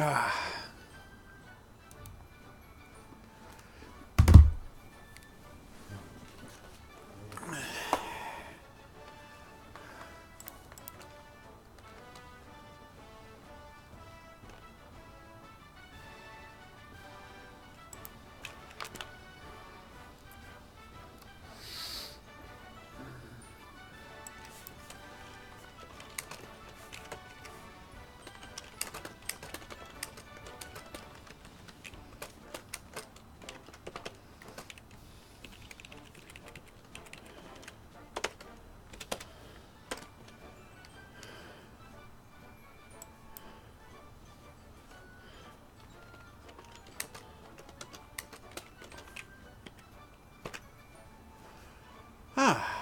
Ah. Ah.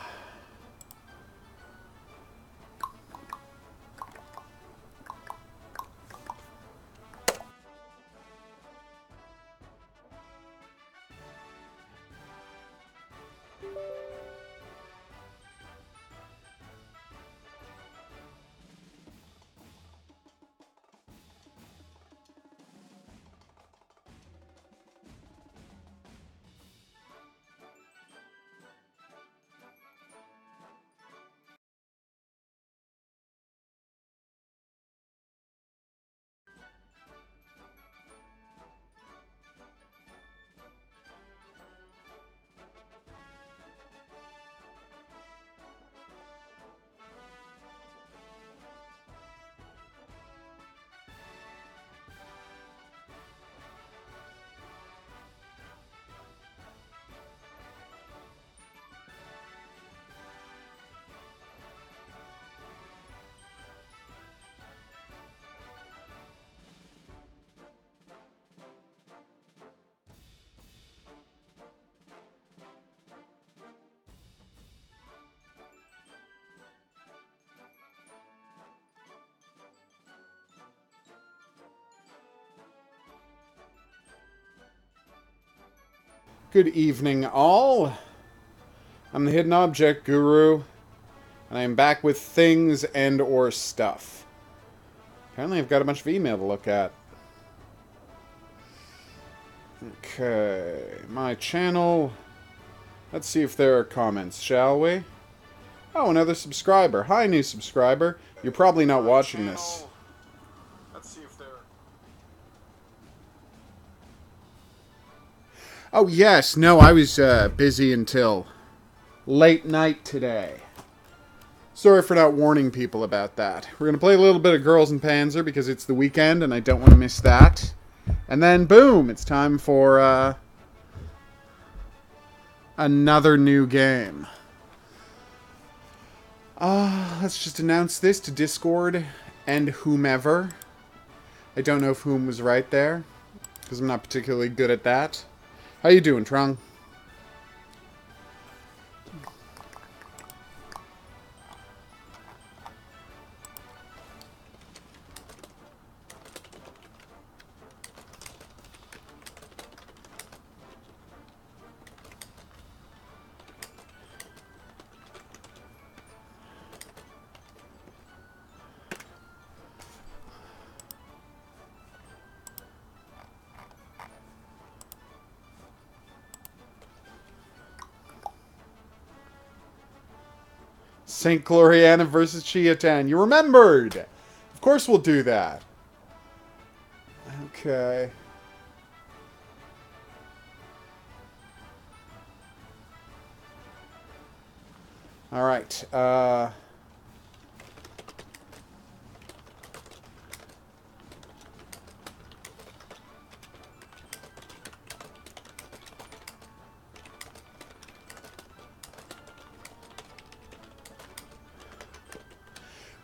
Good evening, all. I'm the Hidden Object Guru, and I am back with things and or stuff. Apparently I've got a bunch of email to look at. Okay, my channel. Let's see if there are comments, shall we? Oh, another subscriber. Hi, new subscriber. You're probably not watching this. Let's see if there are... Oh, yes. No, I was busy until late night today. Sorry for not warning people about that. We're going to play a little bit of Girls and Panzer because it's the weekend and I don't want to miss that. And then, boom, it's time for another new game. Let's just announce this to Discord and whomever. I don't know if whom was right there, because I'm not particularly good at that. How you doing, Trung? St. Gloriana versus Chiatan. You remembered! Of course we'll do that. Okay. Alright,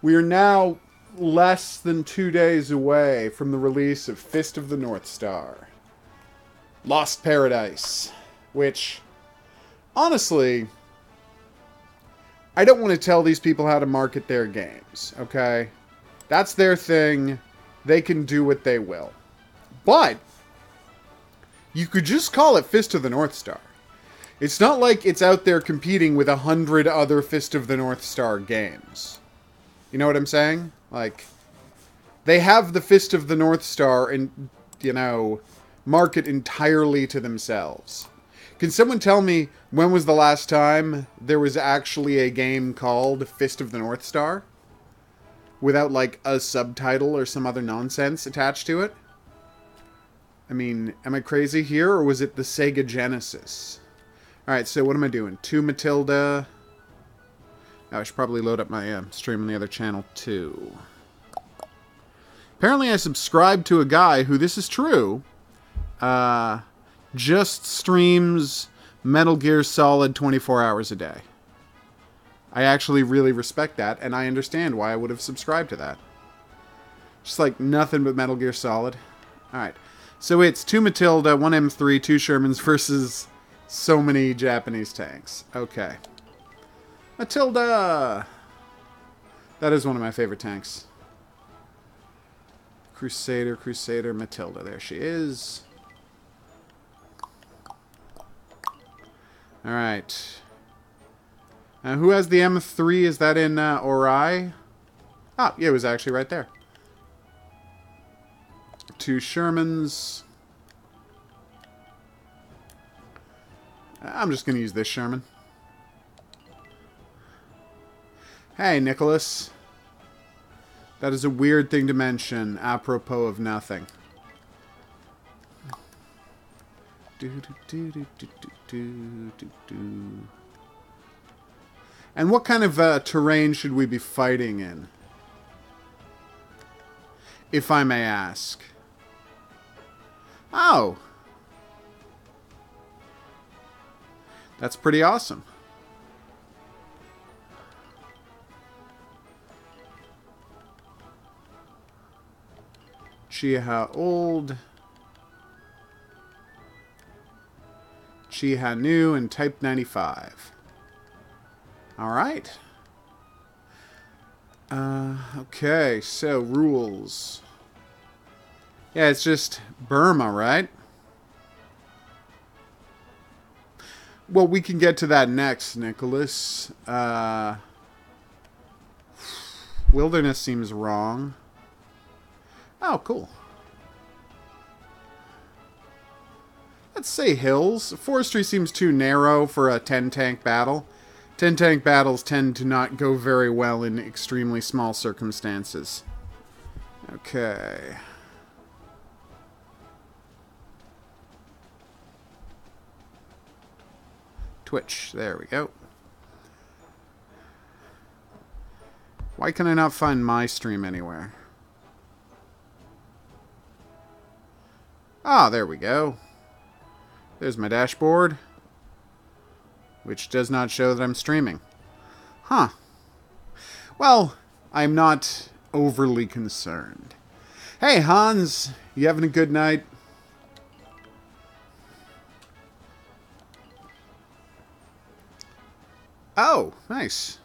we are now less than 2 days away from the release of Fist of the North Star. Lost Paradise. Which, honestly, I don't want to tell these people how to market their games, okay? That's their thing. They can do what they will. But you could just call it Fist of the North Star. It's not like it's out there competing with 100 other Fist of the North Star games. You know what I'm saying? Like, They have the Fist of the North Star and, you know, market entirely to themselves. Can someone tell me when was the last time there was actually a game called Fist of the North Star? Without, like, a subtitle or some other nonsense attached to it? I mean, am I crazy here, or was it the Sega Genesis? Alright, so what am I doing? 2 Matilda. Oh, I should probably load up my stream on the other channel, too. Apparently I subscribed to a guy who, this is true, just streams Metal Gear Solid 24 hours a day. I actually really respect that, and I understand why I would have subscribed to that. Just like nothing but Metal Gear Solid. Alright, so it's 2 Matilda, 1 M3, 2 Shermans versus so many Japanese tanks. Okay. Matilda! That is one of my favorite tanks. Crusader, Crusader, Matilda. There she is. Alright. Who has the M3? Is that in Ori? Ah, yeah, it was actually right there. 2 Shermans. I'm just going to use this Sherman. Hey, Nicholas. That is a weird thing to mention, apropos of nothing. And what kind of terrain should we be fighting in? If I may ask. Oh. That's pretty awesome. Chiha Old, Chiha New, and Type 95. Alright. Okay, so rules. Yeah, it's just Burma, right? Well, we can get to that next, Nicholas. Wilderness seems wrong. Oh, cool. Let's say hills. Forestry seems too narrow for a 10-tank battle. 10-tank battles tend to not go very well in extremely small circumstances. Okay. Twitch. There we go. Why can I not find my stream anywhere? Ah, there we go. There's my dashboard, which does not show that I'm streaming. Huh. Well, I'm not overly concerned. Hey, Hans, you having a good night? Oh, nice.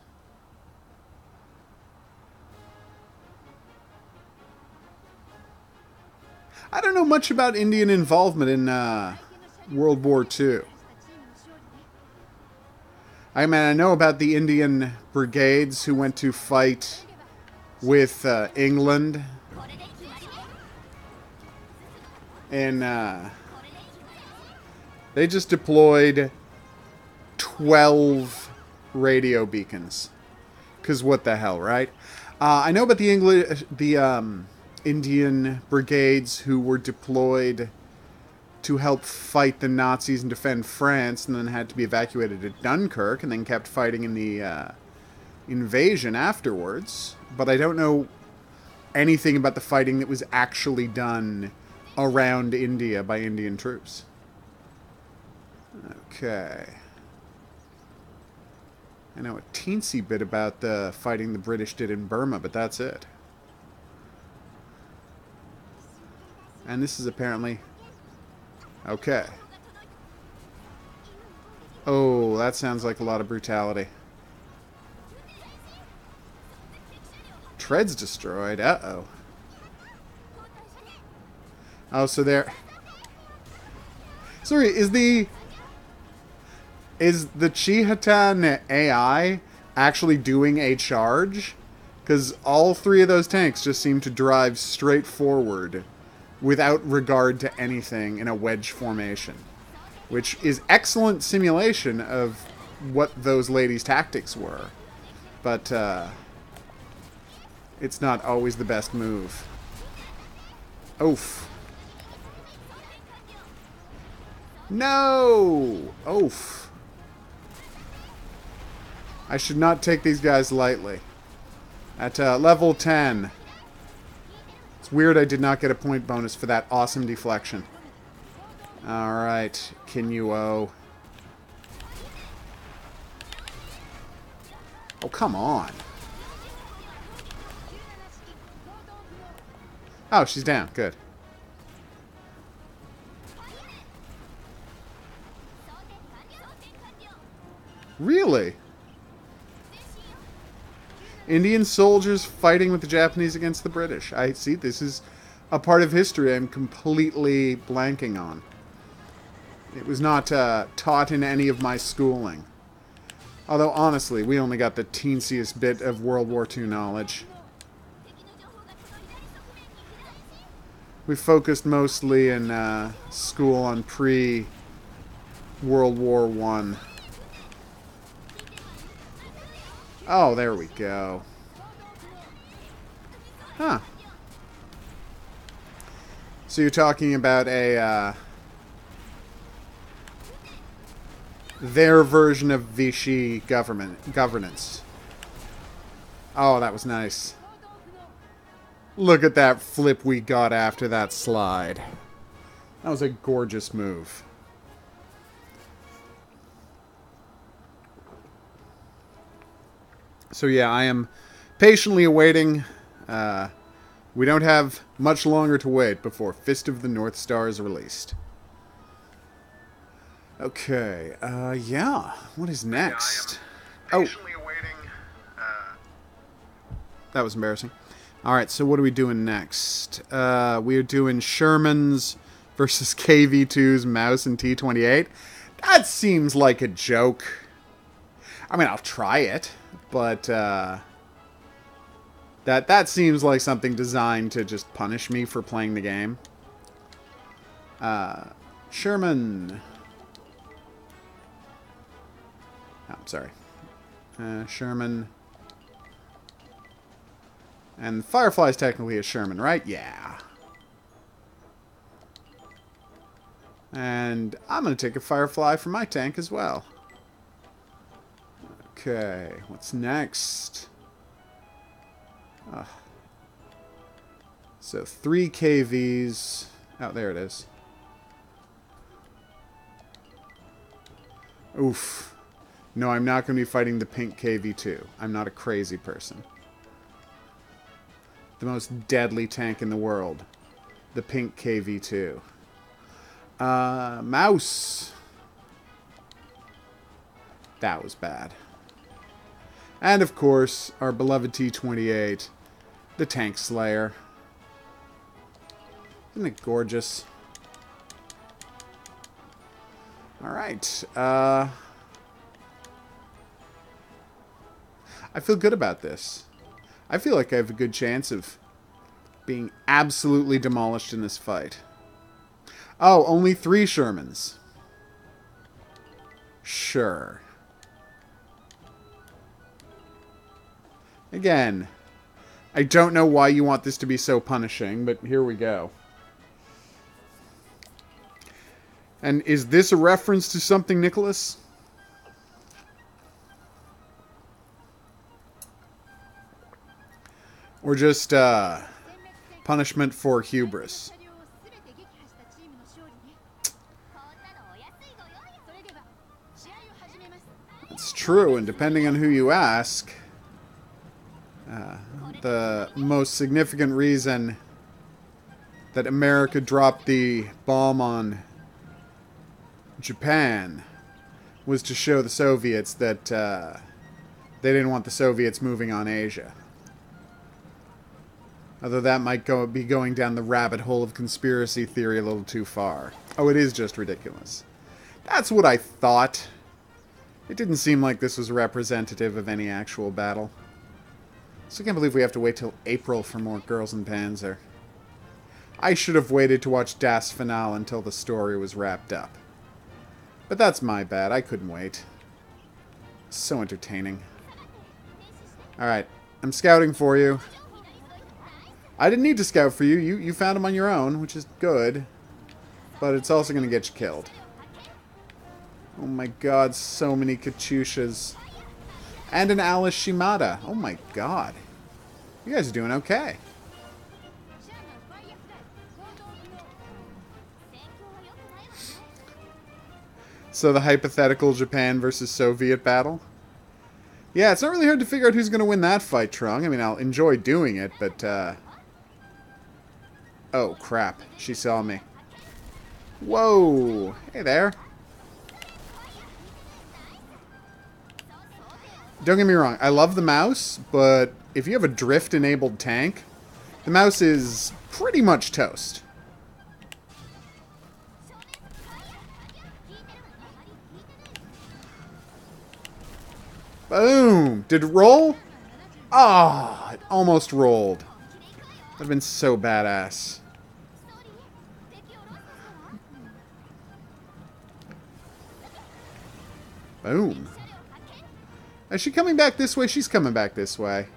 I don't know much about Indian involvement in World War II. I mean, I know about the Indian brigades who went to fight with England. And they just deployed 12 radio beacons. Because what the hell, right? I know about the Indian brigades who were deployed to help fight the Nazis and defend France, and then had to be evacuated to Dunkirk, and then kept fighting in the invasion afterwards. But I don't know anything about the fighting that was actually done around India by Indian troops. Okay. I know a teensy bit about the fighting the British did in Burma, but that's it. And this is apparently... Okay. Oh, that sounds like a lot of brutality. Tread's destroyed. Uh-oh. Oh, so there... Sorry, is the Chihatan AI actually doing a charge? Because all three of those tanks just seem to drive straight forward without regard to anything in a wedge formation. Which is excellent simulation of what those ladies' tactics were. But, it's not always the best move. Oof. No! Oof. I should not take these guys lightly. At level 10. It's weird I did not get a point bonus for that awesome deflection. Alright, Kinuo. Oh, come on. Oh, she's down. Good. Really? Indian soldiers fighting with the Japanese against the British. I see. This is a part of history I'm completely blanking on. It was not taught in any of my schooling. Although, honestly, we only got the teensiest bit of World War II knowledge. We focused mostly in school on pre-World War I. Oh, there we go. Huh. So you're talking about a, their version of Vichy governance. Oh, that was nice. Look at that flip we got after that slide. That was a gorgeous move. So yeah, I am patiently awaiting. We don't have much longer to wait before Fist of the North Star is released. Okay, yeah. What is next? Yeah, I am patiently awaiting. That was embarrassing. Alright, so what are we doing next? We are doing Shermans versus KV-2's Mouse and T-28. That seems like a joke. I mean, I'll try it, but that seems like something designed to just punish me for playing the game. Sherman. Oh, I'm sorry. Sherman. And Firefly is technically a Sherman, right? Yeah. And I'm going to take a Firefly for my tank as well. Okay, what's next? So 3 KVs. Oh, there it is. Oof. No, I'm not going to be fighting the pink KV-2. I'm not a crazy person. The most deadly tank in the world. The pink KV-2. Mouse. That was bad. And, of course, our beloved T-28. The Tank Slayer. Isn't it gorgeous? Alright. I feel good about this. I feel like I have a good chance of being absolutely demolished in this fight. Oh, only 3 Shermans. Sure. Again, I don't know why you want this to be so punishing, but here we go. And is this a reference to something, Nicholas? Or just, punishment for hubris? It's true, and depending on who you ask, the most significant reason that America dropped the bomb on Japan was to show the Soviets that they didn't want the Soviets moving on Asia. Although that might be going down the rabbit hole of conspiracy theory a little too far. Oh, it is just ridiculous. That's what I thought. It didn't seem like this was representative of any actual battle. So I can't believe we have to wait till April for more Girls in Panzer. I should have waited to watch Das Finale until the story was wrapped up. But that's my bad. I couldn't wait. So entertaining. Alright, I'm scouting for you. I didn't need to scout for you. You found them on your own, which is good. But it's also going to get you killed. Oh my god, so many Katyushas. And an Alice Shimada. Oh my god. You guys are doing okay. So the hypothetical Japan versus Soviet battle? Yeah, it's not really hard to figure out who's going to win that fight, Trung. I mean, I'll enjoy doing it, but, oh, crap. She saw me. Whoa! Hey there. Don't get me wrong, I love the mouse, but if you have a drift-enabled tank, the mouse is pretty much toast. Boom! Did it roll? Ah, it almost rolled. That would have been so badass. Boom. Is she coming back this way? She's coming back this way.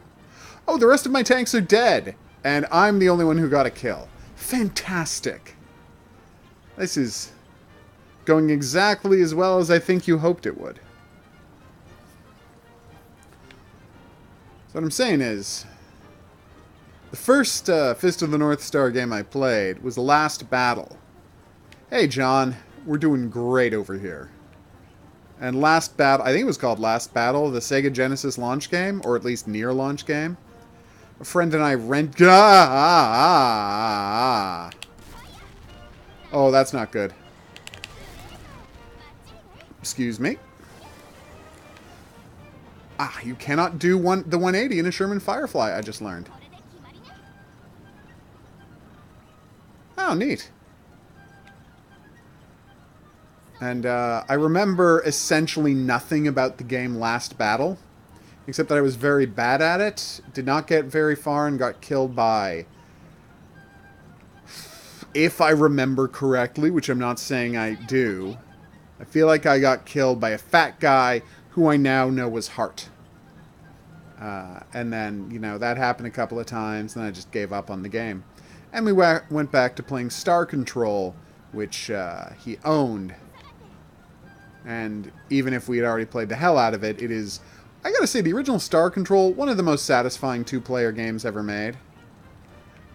Oh, the rest of my tanks are dead. And I'm the only one who got a kill. Fantastic. This is going exactly as well as I think you hoped it would. So what I'm saying is, the first Fist of the North Star game I played was Last Battle. Hey, John. We're doing great over here. And Last Battle, I think it was called Last Battle, the Sega Genesis launch game, or at least near launch game. A friend and I Oh, that's not good. Excuse me. Ah, you cannot do the 180 in a Sherman Firefly, I just learned. Oh, neat. And I remember essentially nothing about the game Last Battle, except that I was very bad at it, did not get very far, and got killed by, if I remember correctly, which I'm not saying I do, I feel like I got killed by a fat guy who I now know was Hart. And then, you know, that happened a couple of times, and I just gave up on the game. And we went back to playing Star Control, which he owned. And even if we had already played the hell out of it, it is, I gotta say, the original Star Control, one of the most satisfying two-player games ever made.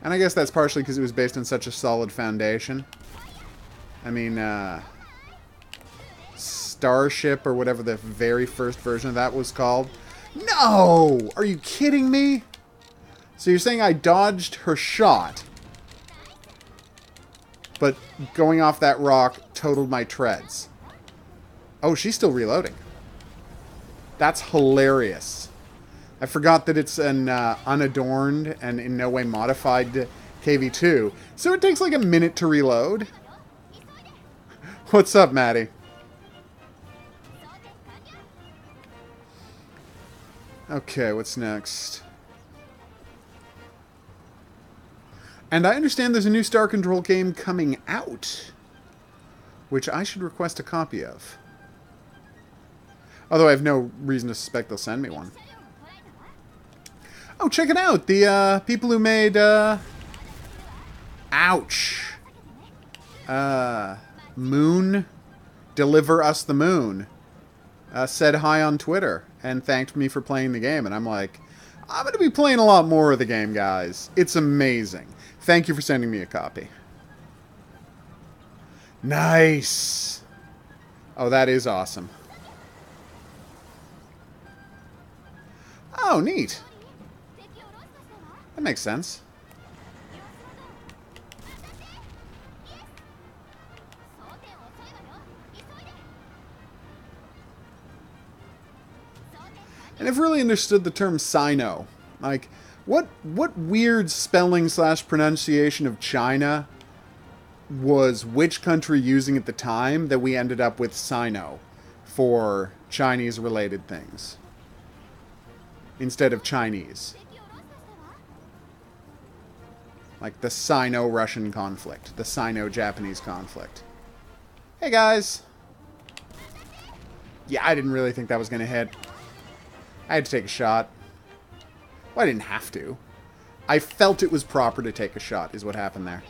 And I guess that's partially because it was based on such a solid foundation. I mean, Starship, or whatever the very first version of that was called. No! Are you kidding me? So you're saying I dodged her shot, but going off that rock totaled my treads. Oh, she's still reloading. That's hilarious. I forgot that it's an unadorned and in no way modified KV-2. So it takes like a minute to reload. What's up, Maddie? Okay, what's next? And I understand there's a new Star Control game coming out, which I should request a copy of. Although I have no reason to suspect they'll send me one. Oh, check it out! The people who made ouch! Moon, Deliver Us the Moon, said hi on Twitter and thanked me for playing the game. And I'm like, I'm going to be playing a lot more of the game, guys. It's amazing. Thank you for sending me a copy. Nice! Oh, that is awesome. Oh, neat. That makes sense. I never really understood the term Sino. Like, what weird spelling / pronunciation of China was which country using at the time that we ended up with Sino for Chinese-related things instead of Chinese? Like the Sino-Russian conflict. The Sino-Japanese conflict. Hey, guys. Yeah, I didn't really think that was going to hit. I had to take a shot. Well, I didn't have to. I felt it was proper to take a shot, is what happened there.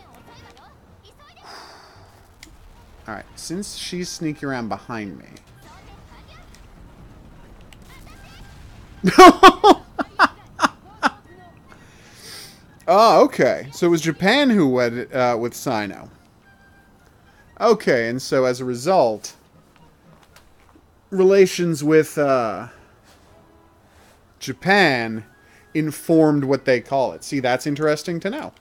Alright, since she's sneaking around behind me... Oh, okay. So it was Japan who wed with Sino. Okay, and so as a result, relations with Japan informed what they call it. See, that's interesting to know.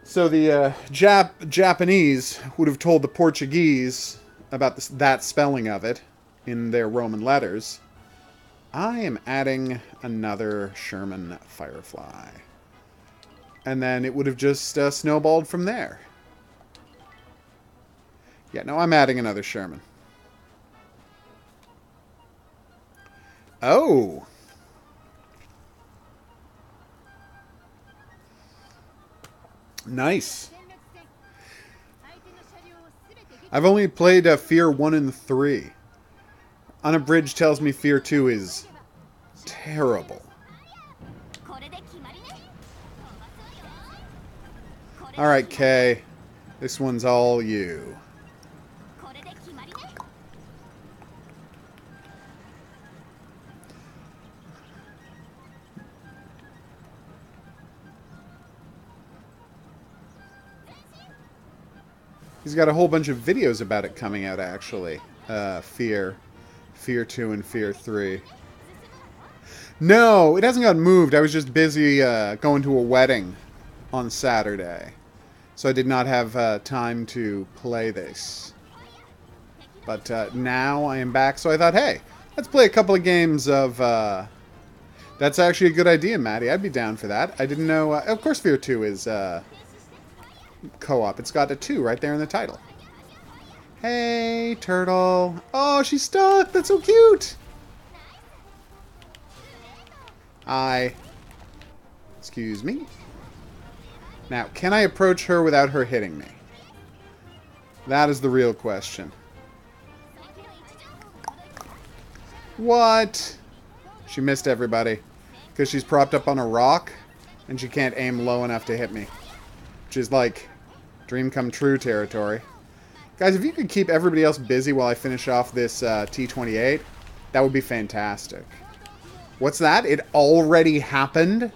So the Japanese would have told the Portuguese about that spelling of it in their Roman letters. I am adding another Sherman Firefly. And then it would have just snowballed from there. Yeah, no, I'm adding another Sherman. Oh! Nice. I've only played Fear 1 and 3. Unabridged tells me Fear 2 is terrible. Alright, Kay. This one's all you. He's got a whole bunch of videos about it coming out, actually. Fear 2 and Fear 3. No, it hasn't gotten moved. I was just busy going to a wedding on Saturday. So I did not have time to play this. But now I am back, so I thought, hey, let's play a couple of games of... That's actually a good idea, Maddie. I'd be down for that. I didn't know... of course Fear 2 is... co-op. It's got a 2 right there in the title. Hey, turtle. Oh, she's stuck. That's so cute. Hi. Excuse me. Now, can I approach her without her hitting me? That is the real question. What? She missed everybody. Because she's propped up on a rock and she can't aim low enough to hit me. Which is like dream come true territory. Guys, if you could keep everybody else busy while I finish off this T-28, that would be fantastic. What's that? It already happened?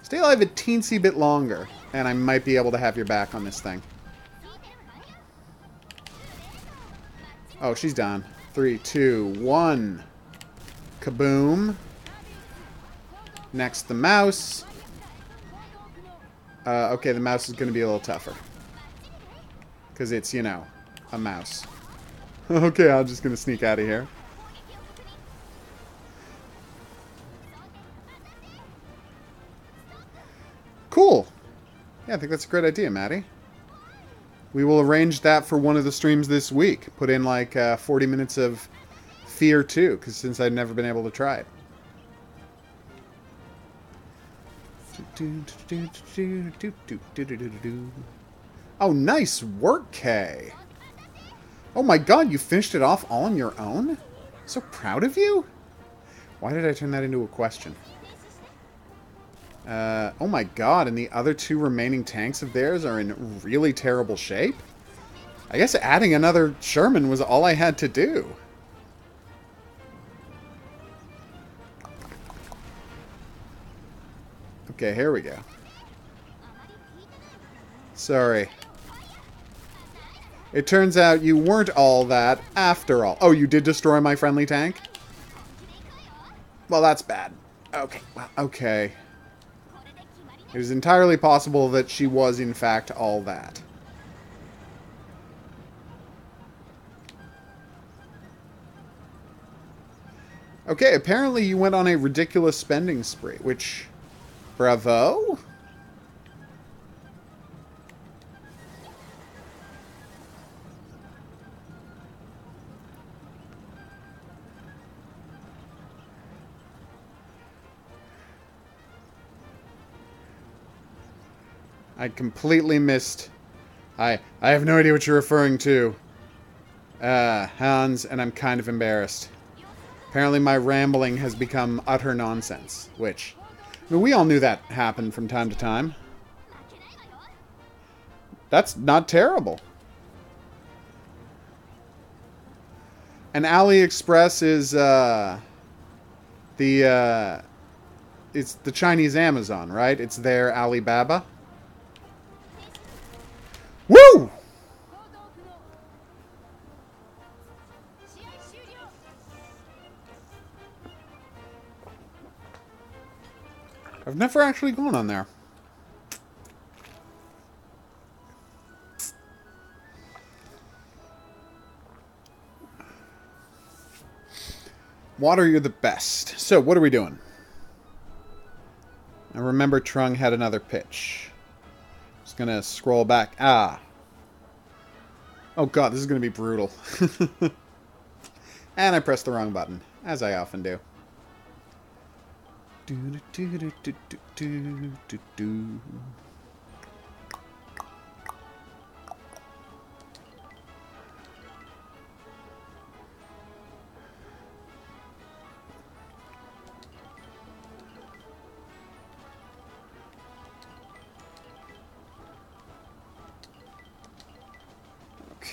Stay alive a teensy bit longer, and I might be able to have your back on this thing. Oh, she's done. 3, 2, 1. Kaboom. Next, the mouse. Okay, the mouse is going to be a little tougher. Because it's, you know, a mouse. Okay, I'm just going to sneak out of here. Cool. Yeah, I think that's a great idea, Maddie. We will arrange that for one of the streams this week. Put in like 40 minutes of Fear 2, because since I've never been able to try it. Oh, nice work, Kay. Oh my god, you finished it off all on your own? So proud of you. Why did I turn that into a question? Oh my god, and the other 2 remaining tanks of theirs are in really terrible shape? I guess adding another Sherman was all I had to do. Okay, here we go. Sorry. It turns out you weren't all that after all. Oh, you did destroy my friendly tank? Well, that's bad. Okay, well, okay. It is entirely possible that she was, in fact, all that. Okay, apparently you went on a ridiculous spending spree, which... Bravo? I completely missed. I have no idea what you're referring to, Hans, and I'm kind of embarrassed. Apparently my rambling has become utter nonsense, which, I mean, we all knew that happened from time to time. That's not terrible. And AliExpress is, it's the Chinese Amazon, right? It's their Alibaba. Woo! I've never actually gone on there. Water, you're the best. So, what are we doing? I remember Trung had another pitch. Just gonna scroll back. Ah. Oh god, this is gonna be brutal. And I pressed the wrong button, as I often do.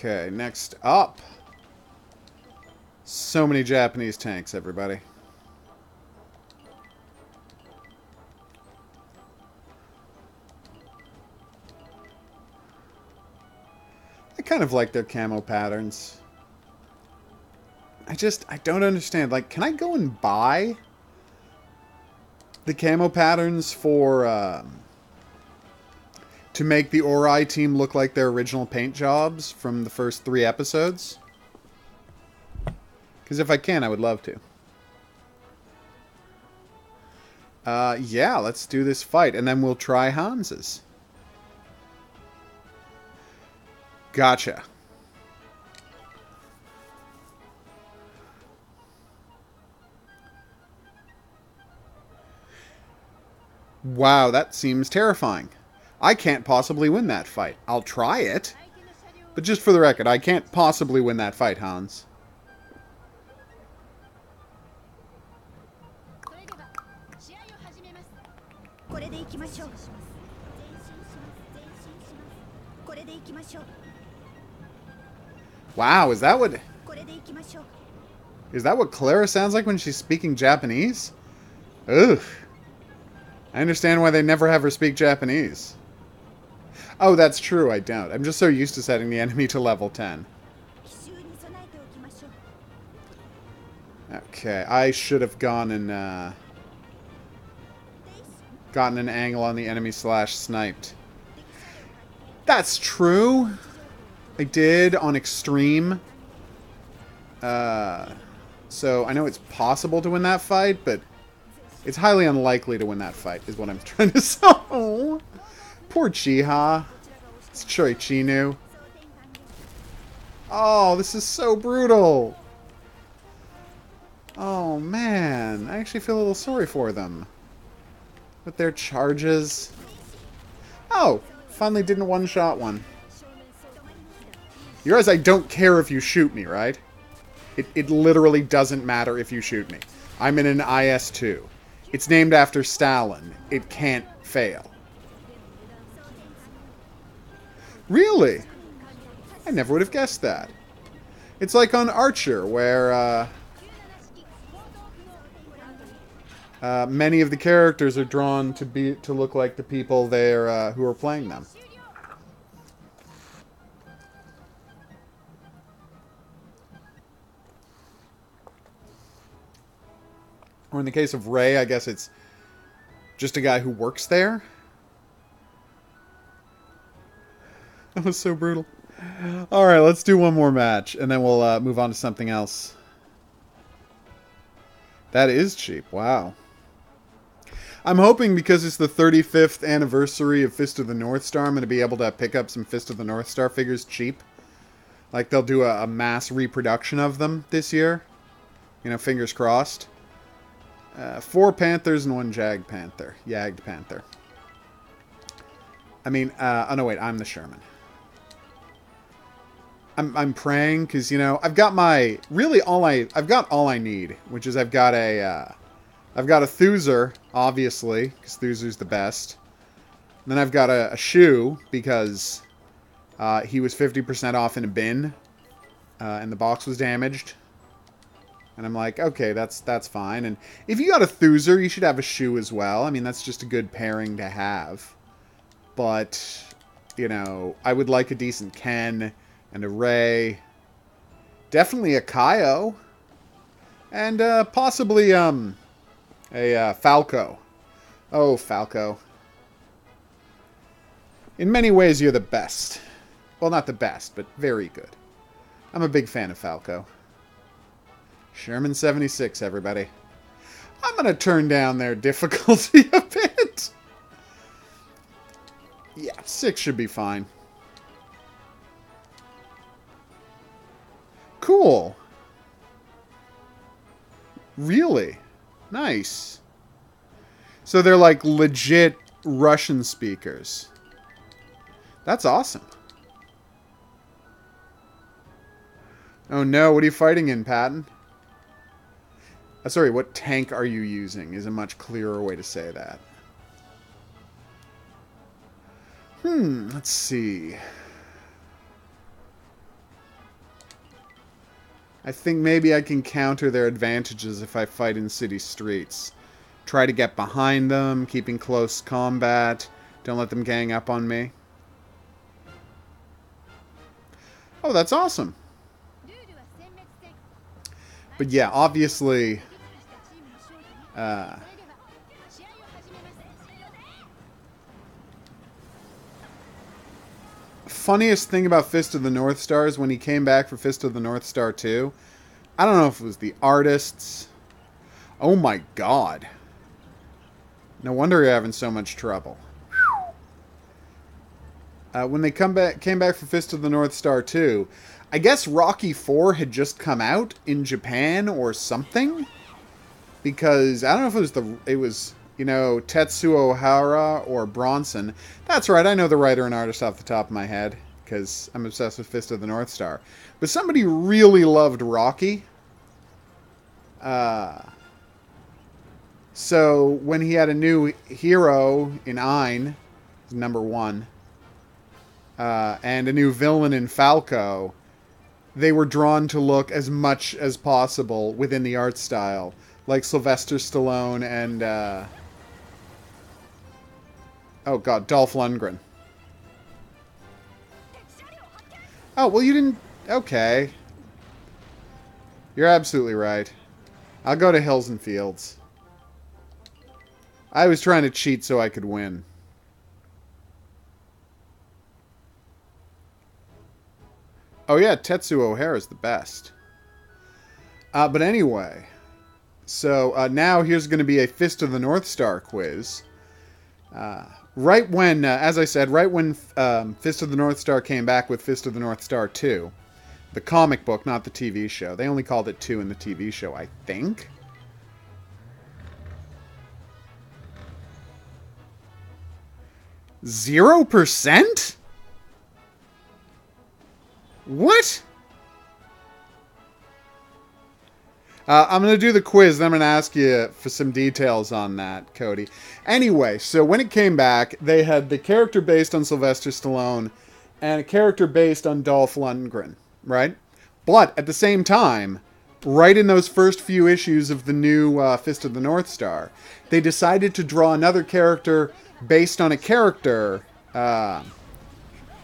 Okay, next up. So many Japanese tanks, everybody. I kind of like their camo patterns. I don't understand. Like, can I go and buy the camo patterns for, to make the Ori team look like their original paint jobs from the first 3 episodes? Because if I can, I would love to. Yeah, let's do this fight, and then we'll try Hans's. Gotcha. Wow, that seems terrifying. I can't possibly win that fight. I'll try it. But just for the record, I can't possibly win that fight, Hans. Wow, is that what Clara sounds like when she's speaking Japanese? Ugh. I understand why they never have her speak Japanese. Oh, that's true, I don't. I'm just so used to setting the enemy to level 10. Okay, I should have gone and, gotten an angle on the enemy slash sniped. That's true! I did on extreme. So I know it's possible to win that fight, but it's highly unlikely to win that fight, is what I'm trying to say. Oh, poor Chiha. It's Choi-Chinu. Oh, this is so brutal. Oh, man. I actually feel a little sorry for them. With their charges. Oh, finally didn't one-shot one. You realize I don't care if you shoot me, right? It literally doesn't matter if you shoot me. I'm in an IS-2. It's named after Stalin. It can't fail. Really? I never would have guessed that. It's like on Archer, where many of the characters are drawn to look like the people there who are playing them. Or in the case of Ray, I guess it's just a guy who works there. That was so brutal. Alright, let's do one more match, and then we'll move on to something else. That is cheap, wow. I'm hoping because it's the 35th anniversary of Fist of the North Star, I'm going to be able to pick up some Fist of the North Star figures cheap. Like, they'll do a mass reproduction of them this year. You know, fingers crossed. 4 Panthers and 1 Yagged Panther. I mean, oh no, wait, I'm the Sherman. I'm praying because, you know, I've got my, I've got all I need, which is I've got a Thuzer, obviously, because Thuzer's the best. And then I've got a shoe, because he was 50% off in a bin, and the box was damaged. And I'm like, okay, that's fine. And if you got a Thuzer, you should have a shoe as well. I mean, that's just a good pairing to have. But, you know, I would like a decent Ken and a Ray. Definitely a Kaio. And possibly a Falco. Oh, Falco. In many ways, you're the best. Well, not the best, but very good. I'm a big fan of Falco. Sherman 76, everybody. I'm going to turn down their difficulty a bit. Yeah, 6 should be fine. Cool. Really? Nice. So they're like legit Russian speakers. That's awesome. Oh no, what are you fighting in, Patton? Sorry, what tank are you using is a much clearer way to say that. Let's see. I think maybe I can counter their advantages if I fight in city streets. Try to get behind them, keeping close combat. Don't let them gang up on me. Oh, that's awesome. But yeah, obviously... funniest thing about Fist of the North Star is when he came back for Fist of the North Star 2. I don't know if it was the artists. Oh my god. No wonder you're having so much trouble. When they came back for Fist of the North Star 2, I guess Rocky 4 had just come out in Japan or something. Because I don't know if it was you know, Tetsuo Hara or Bronson. That's right, I know the writer and artist off the top of my head, because I'm obsessed with Fist of the North Star. But somebody really loved Rocky. So when he had a new hero in Ein, #1, and a new villain in Falco, they were drawn to look as much as possible within the art style, like Sylvester Stallone and, oh god, Dolph Lundgren. Oh, well you didn't... Okay. You're absolutely right. I'll go to Hills and Fields. I was trying to cheat so I could win. Oh yeah, Tetsuo O'Hara is the best. But anyway, so now here's going to be a Fist of the North Star quiz. Right when, as I said, right when Fist of the North Star came back with Fist of the North Star 2, the comic book, not the TV show. They only called it 2 in the TV show, I think. %? What? I'm going to do the quiz, then I'm going to ask you for some details on that, Cody. Anyway, so when it came back, they had the character based on Sylvester Stallone and a character based on Dolph Lundgren, right? But at the same time, right in those first few issues of the new Fist of the North Star, they decided to draw another character based on a character...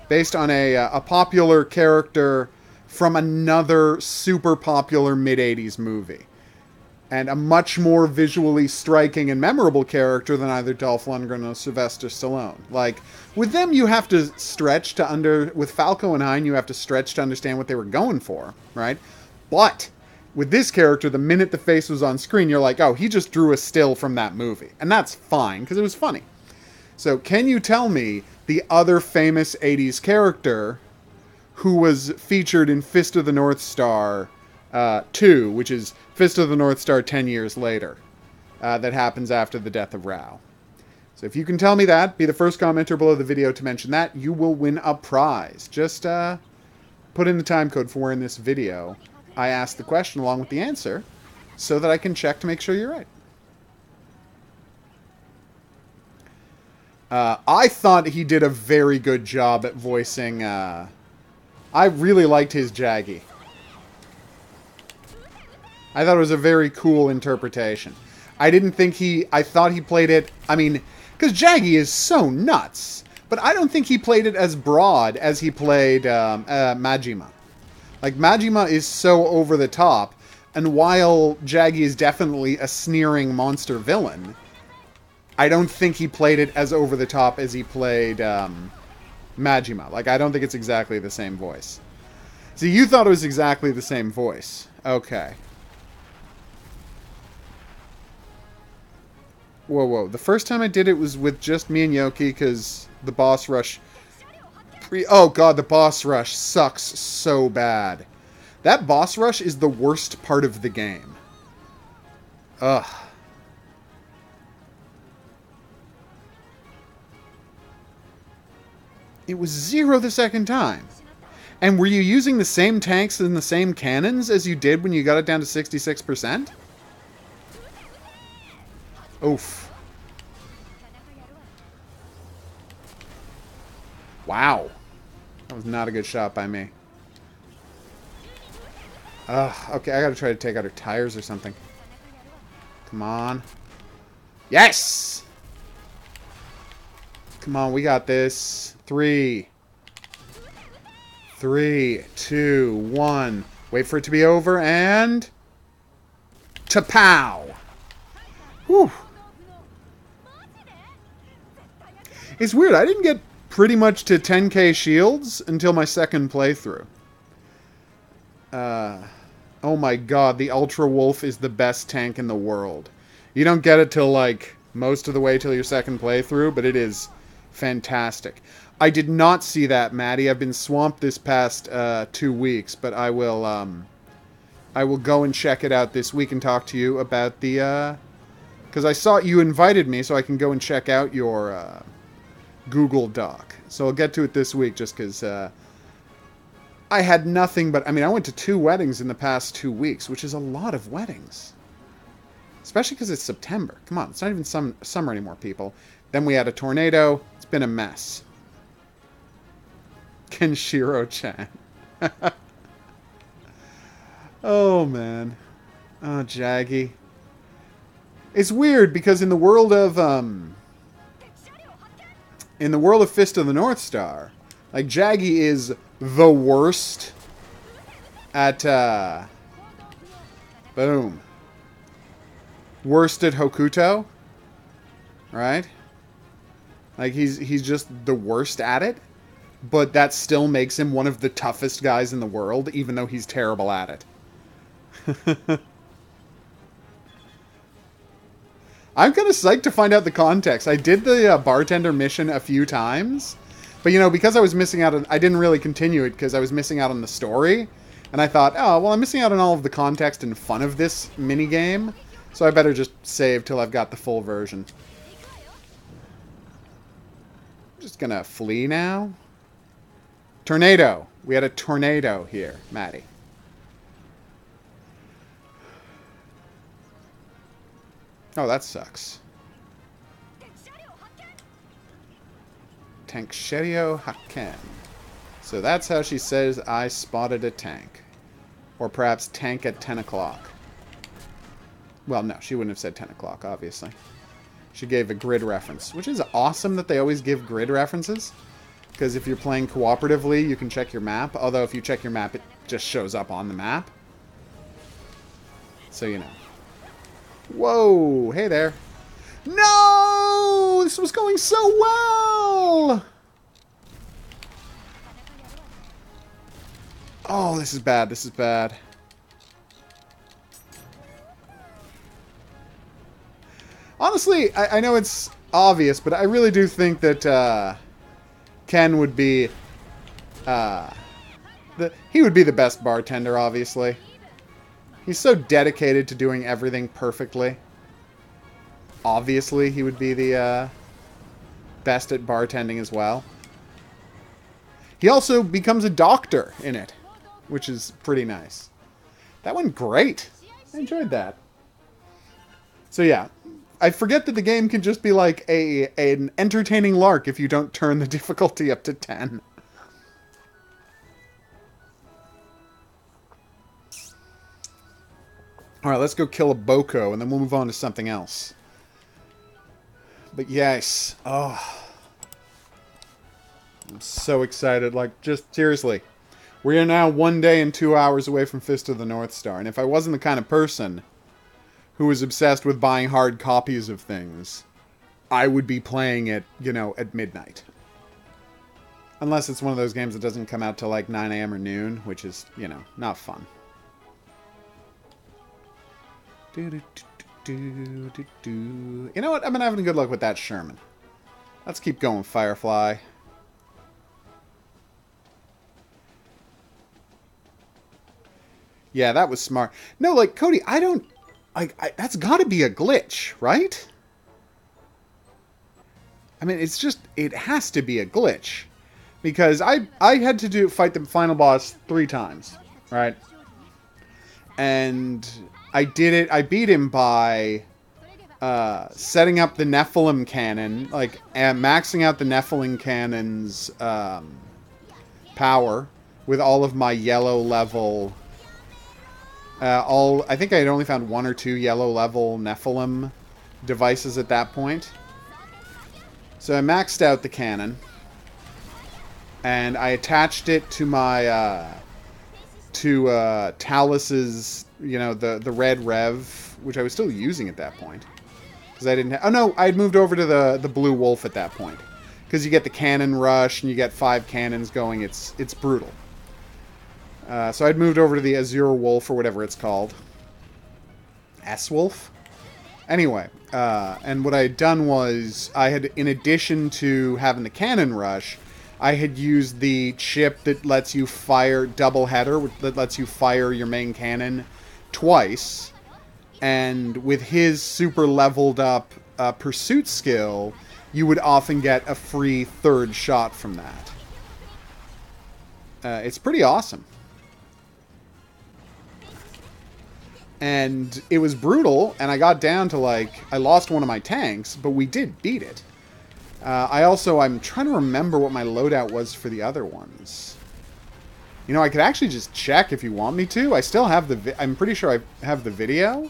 based on a popular character from another super popular mid-'80s movie. And a much more visually striking and memorable character than either Dolph Lundgren or Sylvester Stallone. Like, with them you have to stretch to with Falco and Hein, you have to stretch to understand what they were going for, right? But with this character, the minute the face was on screen, you're like, oh, he just drew a still from that movie. And that's fine, because it was funny. So, can you tell me the other famous 80s character who was featured in Fist of the North Star 2, which is Fist of the North Star 10 years later, that happens after the death of Rao? So if you can tell me that, be the first commenter below the video to mention that, you will win a prize. Just put in the time code for in this video. I asked the question along with the answer so that I can check to make sure you're right. I thought he did a very good job at voicing... I really liked his Jaggy. I thought it was a very cool interpretation. I thought he played it... I mean, because Jaggy is so nuts. But I don't think he played it as broad as he played Majima. Like, Majima is so over the top. And while Jaggy is definitely a sneering monster villain, I don't think he played it as over the top as he played Majima. Like, I don't think it's exactly the same voice. See, you thought it was exactly the same voice. Okay. Whoa, whoa. The first time I did it was with just me and Yoki, because the boss rush... Oh, God, the boss rush sucks so bad. That boss rush is the worst part of the game. Ugh. It was 0 the second time. And were you using the same tanks and the same cannons as you did when you got it down to 66%? Oof. Wow. That was not a good shot by me. Okay, I gotta try to take out her tires or something. Come on. Yes! Come on, we got this. 3, 2, 1. Wait for it to be over, and... Ta-pow! Whew. It's weird, I didn't get pretty much to 10k shields until my second playthrough. Oh my god, the Ultra Wolf is the best tank in the world. You don't get it till, like, most of the way till your second playthrough, but it is fantastic. I did not see that, Maddie. I've been swamped this past 2 weeks, but I will go and check it out this week and talk to you about the, because I saw you invited me, so I can go and check out your Google Doc. So I'll get to it this week, just because I had nothing but... I mean, I went to 2 weddings in the past 2 weeks, which is a lot of weddings. Especially because it's September. Come on, it's not even summer anymore, people. Then we had a tornado. It's been a mess. Kenshiro-chan. Oh, man. Oh, Jaggy. It's weird, because in the world of Fist of the North Star, like, Jaggy is the worst at, boom. Worst at Hokuto, right? Like, he's just the worst at it, but that still makes him one of the toughest guys in the world, even though he's terrible at it. I'm kind of psyched to find out the context. I did the bartender mission a few times, but, you know, because I was missing out on... I didn't really continue it because I was missing out on the story, and I thought, oh, well, I'm missing out on all of the context and fun of this minigame, so I better just save till I've got the full version. Just gonna flee now. Tornado. We had a tornado here, Maddie. Oh, that sucks. Tanksherio Haken. So that's how she says, I spotted a tank. Or perhaps tank at 10 o'clock. Well, no, she wouldn't have said 10 o'clock, obviously. She gave a grid reference, which is awesome that they always give grid references. Because if you're playing cooperatively, you can check your map. Although if you check your map, it just shows up on the map. So, you know. Whoa! Hey there. No! This was going so well! Oh, this is bad. This is bad. Honestly, I know it's obvious, but I really do think that Ken would be... he would be the best bartender, obviously. He's so dedicated to doing everything perfectly. Obviously, he would be the best at bartending as well. He also becomes a doctor in it, which is pretty nice. That went great. I enjoyed that. So yeah, I forget that the game can just be like an entertaining lark if you don't turn the difficulty up to 10. Alright, let's go kill a Boko, and then we'll move on to something else. But yes, oh... I'm so excited, like, just seriously. We are now 1 day and 2 hours away from Fist of the North Star, and if I wasn't the kind of person who was obsessed with buying hard copies of things, I would be playing it, you know, at midnight. Unless it's one of those games that doesn't come out till like 9 a.m. or noon, which is, you know, not fun. You know what? I've been having good luck with that Sherman. Let's keep going, Firefly. Yeah, that was smart. No, like, Cody, I don't... that's gotta be a glitch, right? I mean, it's just... It has to be a glitch. Because I had to fight the final boss 3 times, right? And I did it... I beat him by... setting up the Nephilim cannon, like, and maxing out the Nephilim cannon's power with all of my yellow level... I think I had only found 1 or 2 yellow level Nephilim devices at that point. So I maxed out the cannon. And I attached it to my, Talus's, you know, the red Rev, which I was still using at that point. Because I didn't oh no, I had moved over to the Blue Wolf at that point. Because you get the cannon rush and you get 5 cannons going, it's brutal. So I'd moved over to the Azure Wolf, or whatever it's called. S-Wolf? Anyway, and what I had done was, I had, in addition to having the cannon rush, I had used the chip that lets you fire double header, that lets you fire your main cannon twice. And with his super leveled up pursuit skill, you would often get a free 3rd shot from that. It's pretty awesome. And it was brutal, and I got down to, like, I lost one of my tanks, but we did beat it. I'm trying to remember what my loadout was for the other ones. You know, I could actually just check if you want me to. I still have I'm pretty sure I have the video.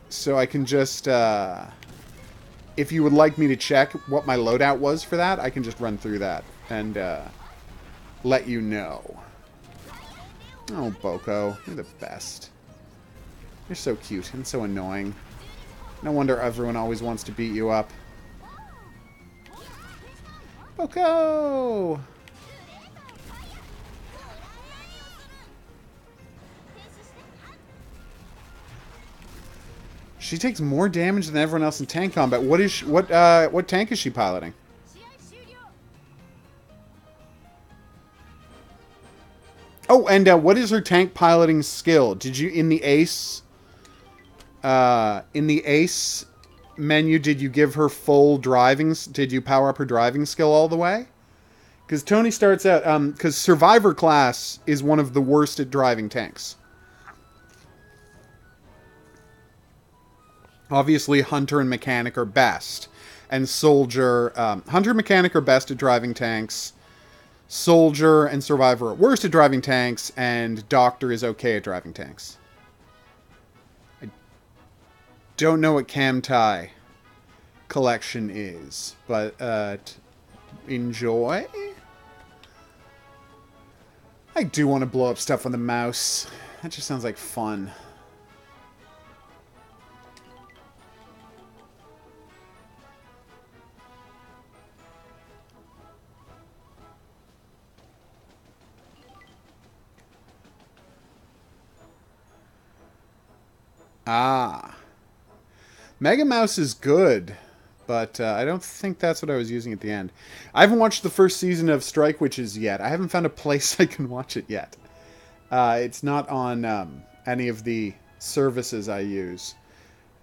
So I can just, if you would like me to check what my loadout was for that, I can just run through that and, let you know. Oh, Boko, you're the best. You're so cute and so annoying. No wonder everyone always wants to beat you up. Boko! She takes more damage than everyone else in tank combat. What tank is she piloting? Oh, and what is her tank piloting skill? Did you in the ace menu, did you give her full driving? Did you power up her driving skill all the way? Because Tony starts out, because Survivor class is one of the worst at driving tanks. Obviously, Hunter and Mechanic are best. And Soldier, Hunter and Mechanic are best at driving tanks. Soldier and Survivor are worst at driving tanks. And Doctor is okay at driving tanks. I don't know what Camtai collection is. But, enjoy? I do want to blow up stuff on the mouse. That just sounds like fun. Ah. Mega Mouse is good, but I don't think that's what I was using at the end. I haven't watched the first season of Strike Witches yet. I haven't found a place I can watch it yet. It's not on any of the services I use.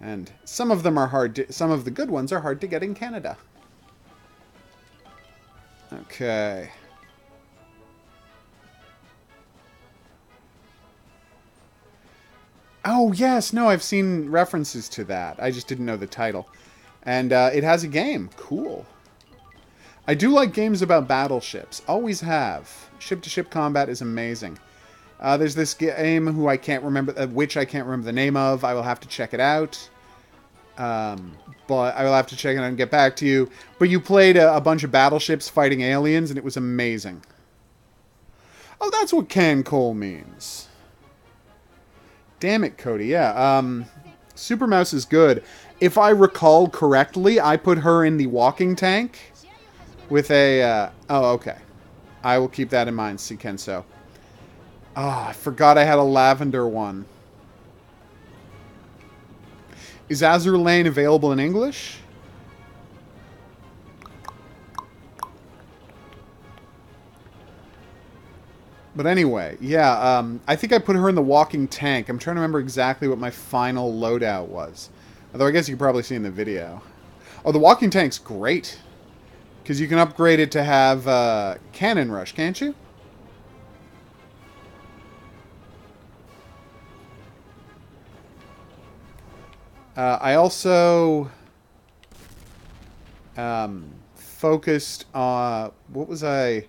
And some of them are hard to, some of the good ones are hard to get in Canada. Okay. Oh, yes. No, I've seen references to that. I just didn't know the title. And it has a game. Cool. I do like games about battleships. Always have. Ship-to-ship combat is amazing. There's this game who I can't remember, which I can't remember the name of. I will have to check it out. But I will have to check it out and get back to you. But you played a bunch of battleships fighting aliens, and it was amazing. Oh, that's what can Cole means. Damn it, Cody. Yeah, Super Mouse is good. If I recall correctly, I put her in the walking tank with a... oh, okay. I will keep that in mind, Sikenso. Oh, I forgot I had a lavender one. Is Azur Lane available in English? But anyway, yeah, I think I put her in the walking tank. I'm trying to remember exactly what my final loadout was. Although I guess you can probably see in the video. Oh, the walking tank's great. Because you can upgrade it to have cannon rush, can't you? I also focused on... what was I...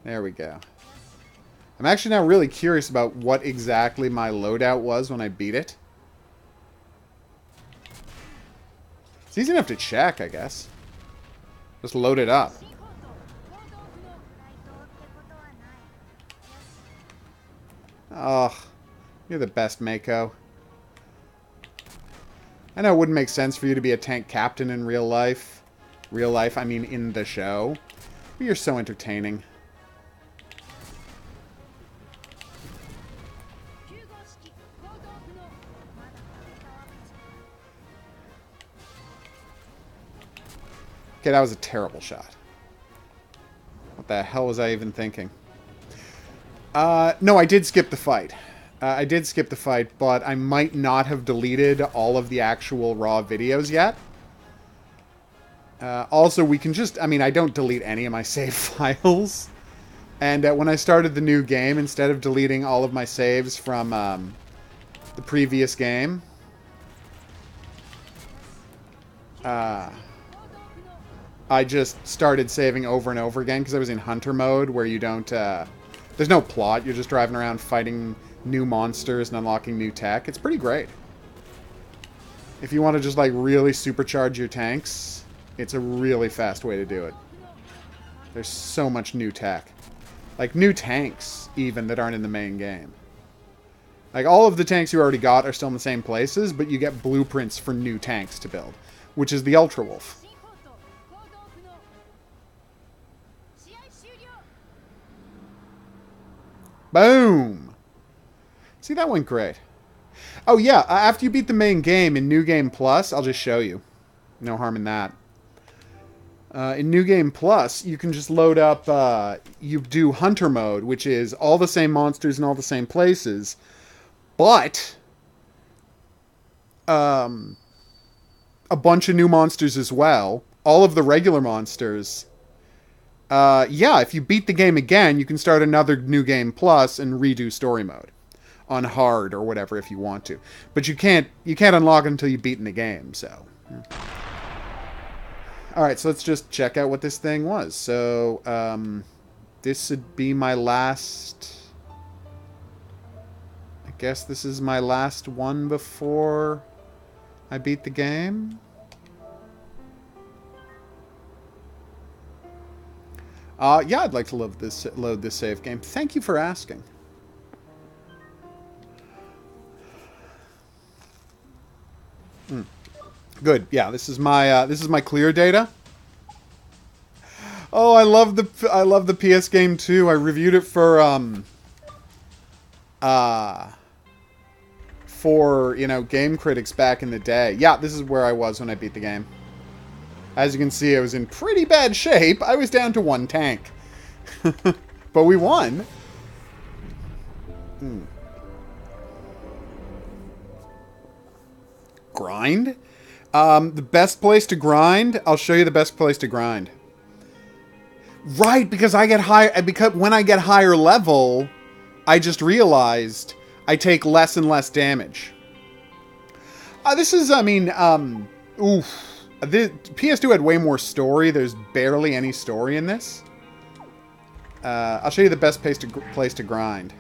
There we go. I'm actually now really curious about what exactly my loadout was when I beat it. It's easy enough to check, I guess. Just load it up. Oh, you're the best, Mako. I know it wouldn't make sense for you to be a tank captain in real life. Real life, I mean in the show. But you're so entertaining. Okay, that was a terrible shot. What the hell was I even thinking? No, I did skip the fight. I did skip the fight, but I might not have deleted all of the actual raw videos yet. Also, we can just... I mean, I don't delete any of my save files. And when I started the new game, instead of deleting all of my saves from the previous game... I just started saving over and over again because I was in hunter mode where you don't... there's no plot. You're just driving around fighting new monsters and unlocking new tech. It's pretty great. If you want to just like really supercharge your tanks, it's a really fast way to do it. There's so much new tech. Like new tanks even that aren't in the main game. Like all of the tanks you already got are still in the same places, but you get blueprints for new tanks to build, which is the Ultra Wolf. Boom! See, that went great. Oh, yeah, after you beat the main game in New Game Plus, I'll just show you. No harm in that. In New Game Plus, you can just load up, you do Hunter Mode, which is all the same monsters in all the same places, but a bunch of new monsters as well. All of the regular monsters... yeah, if you beat the game again, you can start another New Game Plus and redo story mode on hard or whatever if you want to. But you can't unlock it until you've beaten the game, so. Yeah. Alright, so let's just check out what this thing was. So, this would be my last... I guess this is my last one before I beat the game. Yeah, I'd like to load this save game. Thank you for asking. Good. Yeah, this is my clear data. Oh, I love the PS game too. I reviewed it for Game Critics back in the day. Yeah, this is where I was when I beat the game. As you can see, I was in pretty bad shape. I was down to one tank. But we won. Grind? The best place to grind? I'll show you the best place to grind. Right, because I get high. Because when I get higher level, I just realized I take less and less damage. This is, I mean, oof. The PS2 had way more story. There's barely any story in this. I'll show you the best place to grind.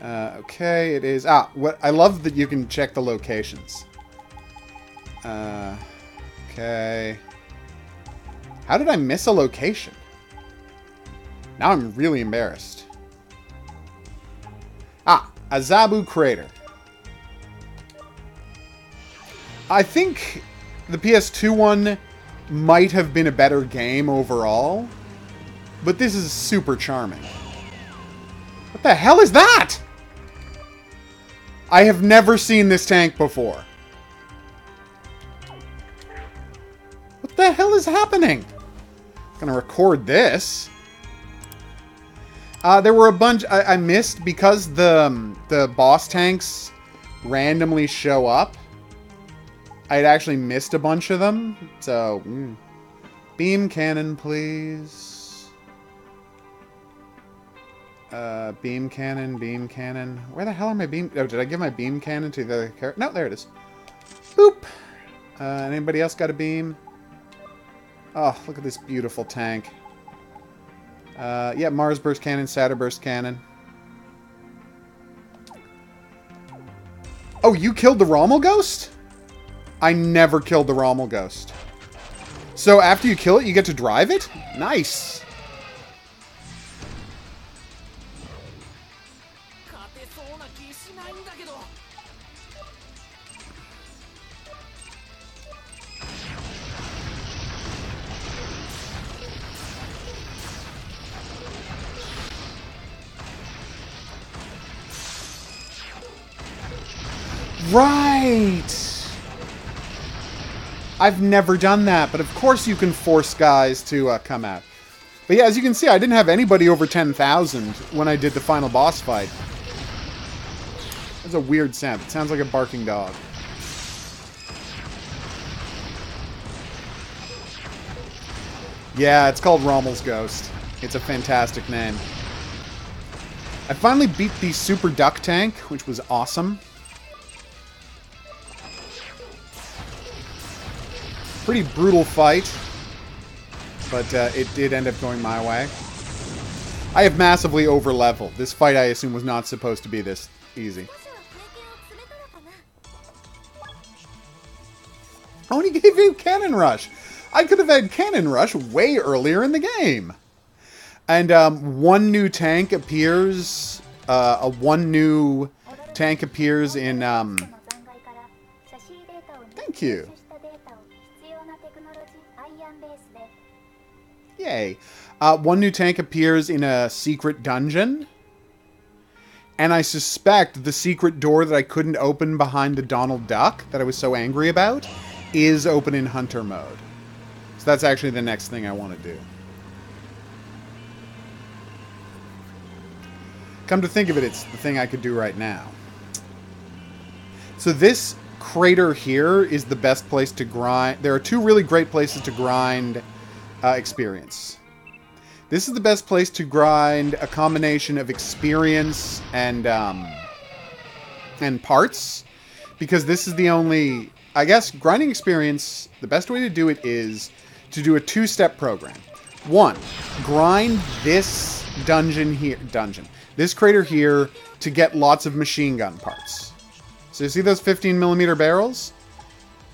Okay, it is... what I love that you can check the locations. Okay. How did I miss a location? Now I'm really embarrassed. Azabu Crater. I think the PS2 one might have been a better game overall, but this is super charming. What the hell is that? I have never seen this tank before. What the hell is happening? I'm gonna record this. There were a bunch I missed because the boss tanks randomly show up. I had actually missed a bunch of them, so beam cannon, please. Beam cannon, beam cannon. Where the hell are my beam? Oh, did I give my beam cannon to the character? No, there it is. Boop. Anybody else got a beam? Oh, look at this beautiful tank. Yeah, Mars burst cannon, Saturn burst cannon. Oh, you killed the Rommel Ghost? I never killed the Rommel Ghost. So after you kill it, you get to drive it? Nice. Right! I've never done that, but of course you can force guys to come out. But yeah, as you can see, I didn't have anybody over 10,000 when I did the final boss fight. That's a weird sound. It sounds like a barking dog. Yeah, it's called Rommel's Ghost. It's a fantastic name. I finally beat the Super Duck Tank, which was awesome. Pretty brutal fight, but it did end up going my way. I have massively over-leveled. This fight, I assume, was not supposed to be this easy. Oh, and he gave you Cannon Rush. I could have had Cannon Rush way earlier in the game. And one new tank appears. One new tank appears in. Thank you. Yay. One new tank appears in a secret dungeon. And I suspect the secret door that I couldn't open behind the Donald Duck that I was so angry about is open in Hunter mode. So that's actually the next thing I want to do. Come to think of it, it's the thing I could do right now. So this crater here is the best place to grind. There are two really great places to grind experience. This is the best place to grind a combination of experience and parts, because this is the only, I guess, grinding experience. The best way to do it is to do a two-step program. One, grind this this crater here to get lots of machine gun parts. So you see those 15mm barrels?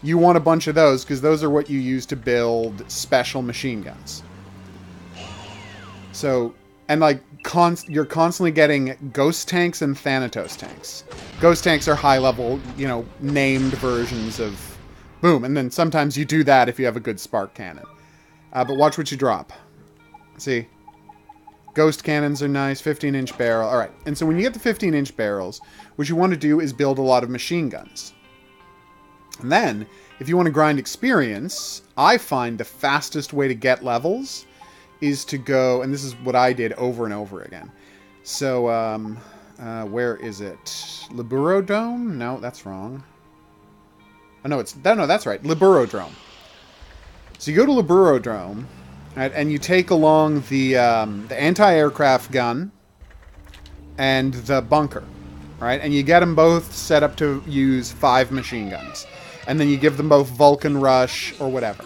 You want a bunch of those, because those are what you use to build special machine guns. So, and like, you're constantly getting ghost tanks and Thanatos tanks. Ghost tanks are high-level, you know, named versions of boom. And then sometimes you do that if you have a good spark cannon. But watch what you drop. See? Ghost cannons are nice. 15-inch barrel. Alright, and so when you get the 15-inch barrels, what you want to do is build a lot of machine guns. And then, if you want to grind experience, I find the fastest way to get levels is to go, and this is what I did over and over again. So, where is it? Liburodome? No, that's wrong. Oh, no, that's right. Liburodrome. So you go to Laburodrome, right, and you take along the anti-aircraft gun and the bunker, right? And you get them both set up to use 5 machine guns. And then you give them both Vulcan Rush or whatever.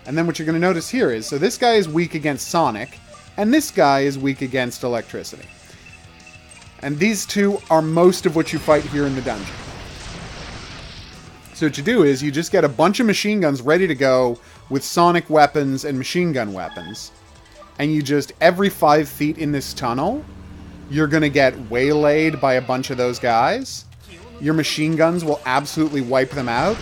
And then what you're going to notice here is, so this guy is weak against Sonic, and this guy is weak against electricity. And these two are most of what you fight here in the dungeon. So what you do is, you just get a bunch of machine guns ready to go with Sonic weapons and machine gun weapons. And you just, every 5 feet in this tunnel, you're going to get waylaid by a bunch of those guys. Your machine guns will absolutely wipe them out.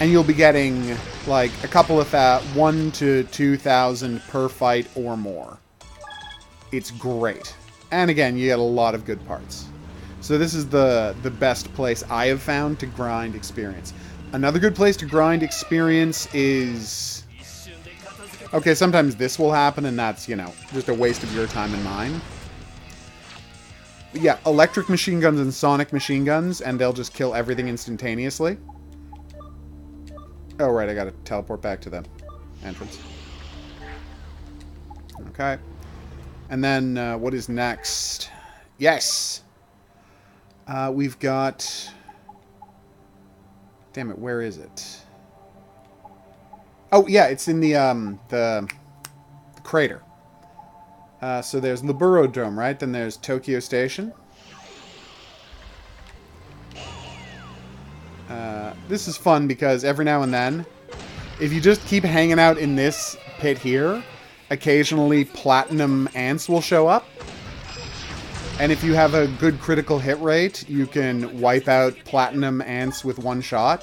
And you'll be getting, like, a couple of 1,000 to 2,000 per fight or more. It's great. And again, you get a lot of good parts. So this is the best place I have found to grind experience. Another good place to grind experience is... Okay, sometimes this will happen, and that's, you know, just a waste of your time and mine. But yeah, electric machine guns and Sonic machine guns, and they'll just kill everything instantaneously. Oh, right, I gotta teleport back to the entrance. Okay. And then, what is next? Yes! We've got... Damn it, where is it? Oh, yeah, it's in the crater. So there's Laburodrome, right? Then there's Tokyo Station. This is fun because every now and then, if you just keep hanging out in this pit here, occasionally platinum ants will show up. And if you have a good critical hit rate, you can wipe out platinum ants with one shot.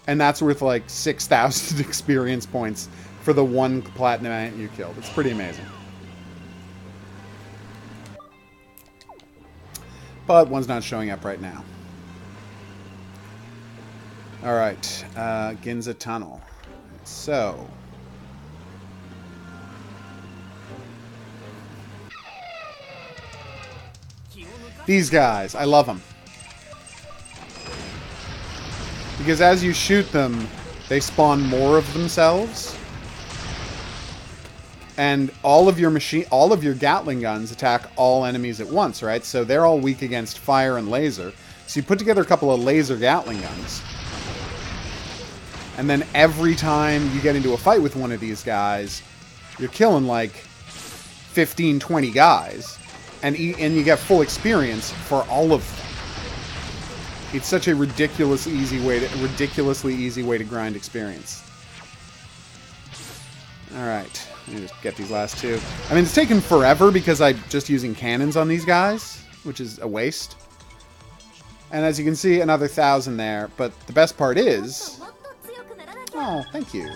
And that's worth like 6,000 experience points for the one platinum ant you killed. It's pretty amazing. But one's not showing up right now. Alright, Ginza Tunnel. So... these guys, I love them. Because as you shoot them, they spawn more of themselves. And all of your Gatling guns attack all enemies at once, right? So they're all weak against fire and laser. So you put together a couple of laser Gatling guns. And then every time you get into a fight with one of these guys, you're killing like 15, 20 guys. And you get full experience for all of them. It's such a ridiculously easy way to grind experience. Alright, let me just get these last two. I mean, it's taken forever because I'm just using cannons on these guys, which is a waste. And as you can see, another 1,000 there. But the best part is... oh, thank you.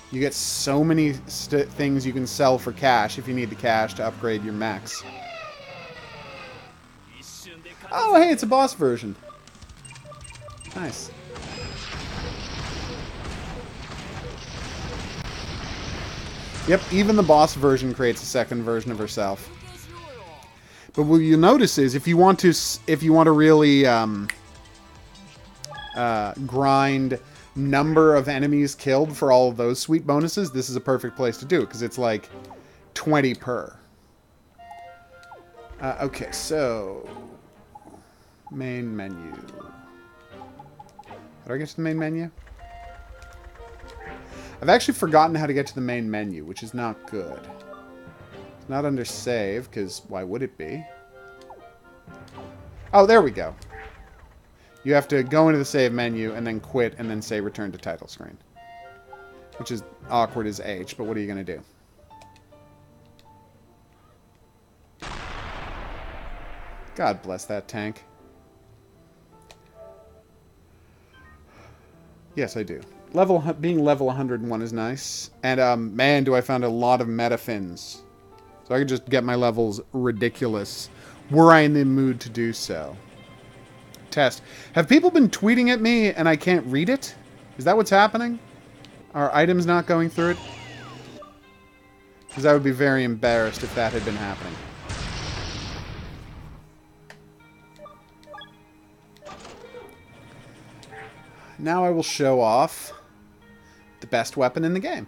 You get so many things you can sell for cash if you need the cash to upgrade your mechs. Oh, hey, it's a boss version. Nice. Yep, even the boss version creates a second version of herself. But what you'll notice is if you want to really grind number of enemies killed for all of those sweet bonuses, this is a perfect place to do it, because it's like 20 per. Okay, so... main menu. How do I get to the main menu? I've actually forgotten how to get to the main menu, which is not good. It's not under save, because why would it be? Oh, there we go. You have to go into the save menu and then quit and then say return to title screen. Which is awkward as H, but what are you going to do? God bless that tank. Yes, I do. Being level 101 is nice. And, man, do I find a lot of meta fins. So I could just get my levels ridiculous were I in the mood to do so. Test. Have people been tweeting at me and I can't read it? Is that what's happening? Are items not going through it? Because I would be very embarrassed if that had been happening. Now I will show off the best weapon in the game.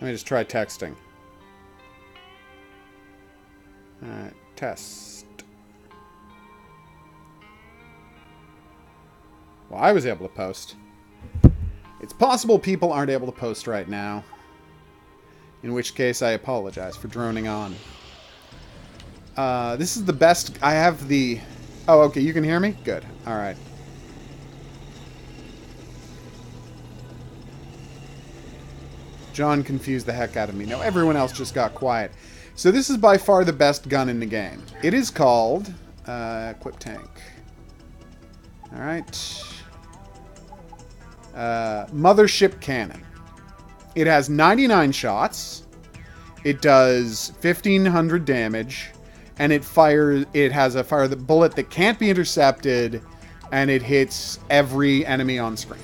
Let me just try texting. Alright, test. Well, I was able to post. It's possible people aren't able to post right now. In which case, I apologize for droning on. This is the best... I have the... Oh, okay, you can hear me? Good. Alright. John confused the heck out of me. No, everyone else just got quiet. So this is by far the best gun in the game. It is called... Equip Tank. Alright. Mothership Cannon. It has 99 shots. It does 1,500 damage. And it fires... It has a bullet that can't be intercepted. And it hits every enemy on screen.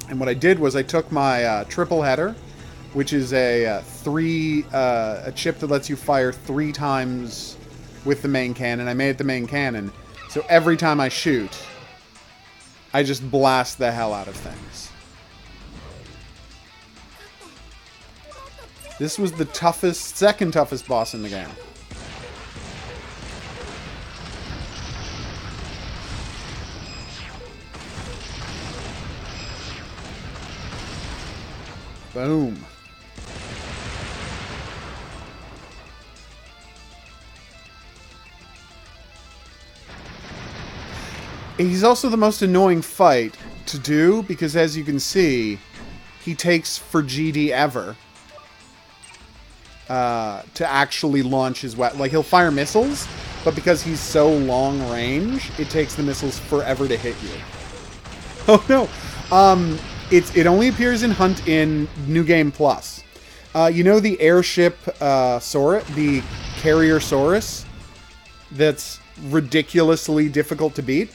And what I did was I took my triple header, which is a chip that lets you fire 3 times with the main cannon. I made it the main cannon, so every time I shoot, I just blast the hell out of things. This was the toughest, second toughest boss in the game. Boom. He's also the most annoying fight to do because, as you can see, he takes for GD ever to actually launch his weapon. Like, he'll fire missiles, but because he's so long range, it takes the missiles forever to hit you. Oh no! It only appears in New Game Plus. You know the airship the carrier Saurus that's ridiculously difficult to beat?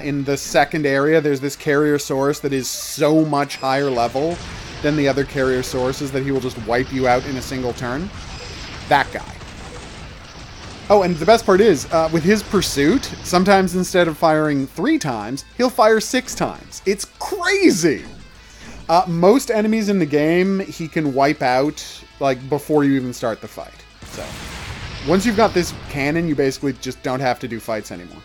In the second area, there's this carrier Saurus that is so much higher level than the other carrier Sauruses that he will just wipe you out in a single turn. That guy. Oh, and the best part is, with his pursuit, sometimes instead of firing 3 times, he'll fire 6 times. It's crazy! Most enemies in the game, he can wipe out, like, before you even start the fight. So, once you've got this cannon, you basically just don't have to do fights anymore.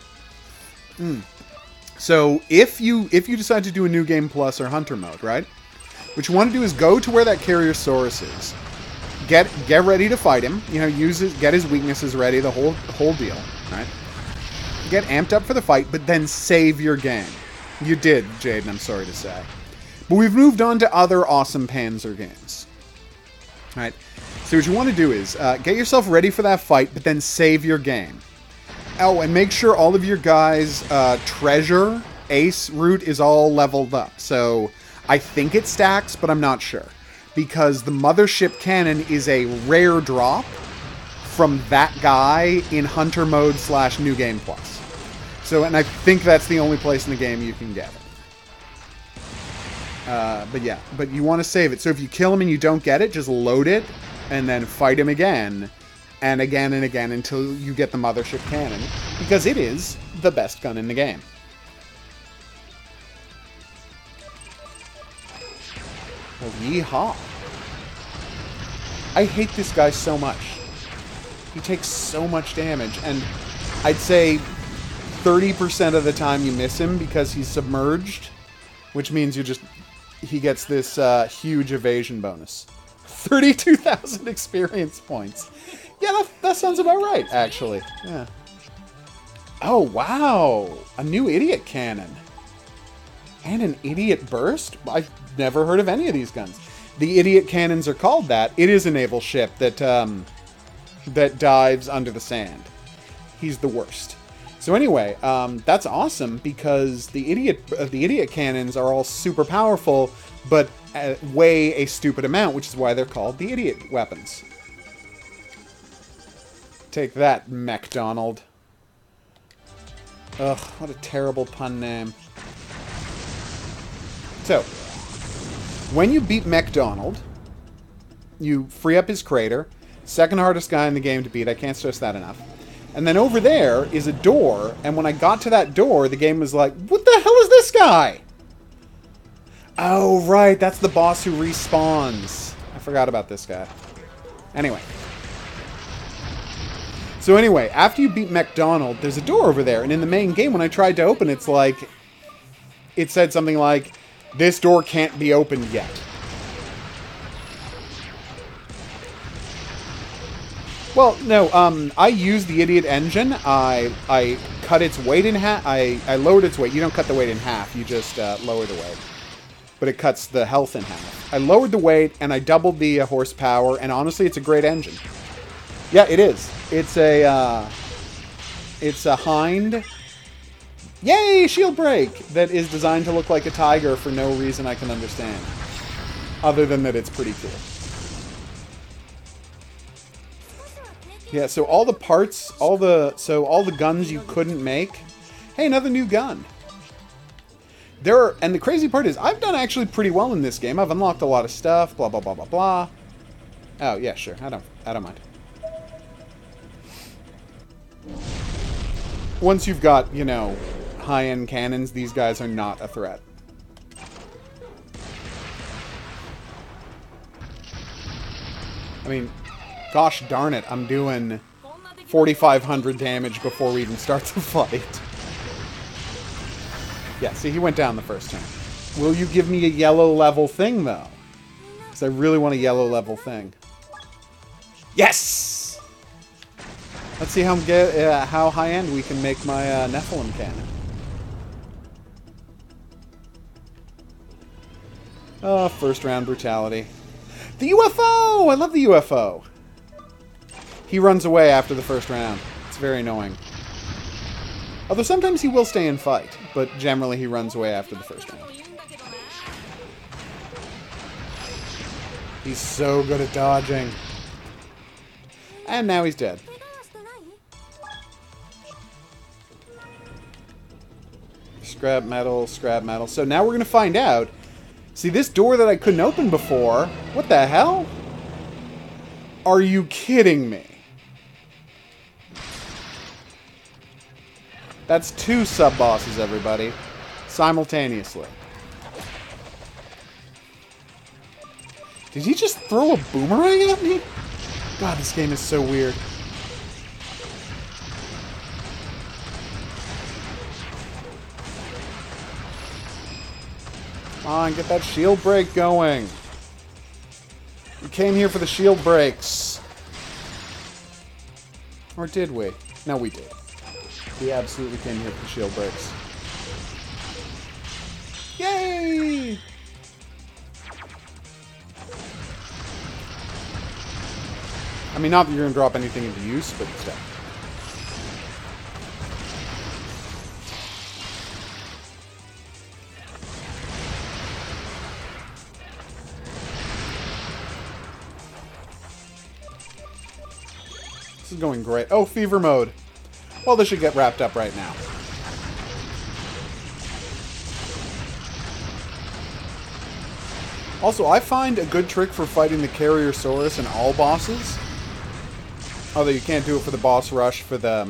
So, if you decide to do a New Game Plus or Hunter mode, right? What you want to do is go to where that carrier Saurus is. Get ready to fight him. You know, get his weaknesses ready, the whole deal, right? Get amped up for the fight, but then save your game. You did, Jaden, I'm sorry to say. But we've moved on to other awesome Panzer games. Alright, so what you want to do is get yourself ready for that fight, but then save your game. Oh, and make sure all of your guys' treasure, ace route is all leveled up. So, I think it stacks, but I'm not sure. Because the Mothership Cannon is a rare drop from that guy in Hunter mode / New Game Plus. So, and I think that's the only place in the game you can get it. But yeah, but you want to save it. So if you kill him and you don't get it, just load it and then fight him again and again and again until you get the Mothership Cannon. Because it is the best gun in the game. Well, yeehaw. I hate this guy so much. He takes so much damage, and I'd say 30% of the time you miss him because he's submerged, which means he gets this huge evasion bonus. 32,000 experience points. Yeah, that sounds about right, actually. Yeah. Oh, wow. A new idiot cannon. And an idiot burst? I've never heard of any of these guns. The idiot cannons are called that. It is a naval ship that that dives under the sand. He's the worst. So anyway, that's awesome because the idiot cannons are all super powerful, but weigh a stupid amount, which is why they're called the idiot weapons. Take that, MacDonald. Ugh, what a terrible pun name. So, when you beat MacDonald, you free up his crater, Second hardest guy in the game to beat. I can't stress that enough. And then over there is a door, and when I got to that door, the game was like, what the hell is this guy? Oh, right, that's the boss who respawns. I forgot about this guy. Anyway. So anyway, after you beat McDonald, there's a door over there, and in the main game, when I tried to open, it's like... It said something like, this door can't be opened yet. Well, no, I used the idiot engine. I cut its weight in half. I lowered its weight. You don't cut the weight in half. You just lower the weight. But it cuts the health in half. I lowered the weight, and I doubled the horsepower, and honestly, it's a great engine. Yeah, it is. It's a Hind. Yay, shield break! That is designed to look like a tiger for no reason I can understand. Other than that it's pretty cool. Yeah, so all the parts, all the guns you couldn't make. Hey, another new gun. And the crazy part is, I've done actually pretty well in this game. I've unlocked a lot of stuff, blah, blah, blah, blah, blah. Oh, yeah, sure. I don't mind. Once you've got, you know, high-end cannons, these guys are not a threat. I mean, gosh darn it, I'm doing 4,500 damage before we even start the fight. Yeah, see, he went down the first time. Will you give me a yellow level thing, though? Because I really want a yellow level thing. Yes! Let's see how high-end we can make my Nephilim cannon. Oh, first round brutality. The UFO! I love the UFO. He runs away after the first round. It's very annoying. Although sometimes he will stay and fight, but generally he runs away after the first round. He's so good at dodging. And now he's dead. Scrap metal, scrap metal. So now we're going to find out. See, this door that I couldn't open before... What the hell? Are you kidding me? That's 2 sub-bosses, everybody. Simultaneously. Did he just throw a boomerang at me? God, this game is so weird. Come on, get that shield break going. We came here for the shield breaks. Or did we? No, we did. We absolutely came here for the shield breaks. Yay! I mean, not that you're going to drop anything into use, but still. This is going great. Oh, fever mode. Well, this should get wrapped up right now. Also, I find a good trick for fighting the Carriersaurus in all bosses, although you can't do it for the boss rush for the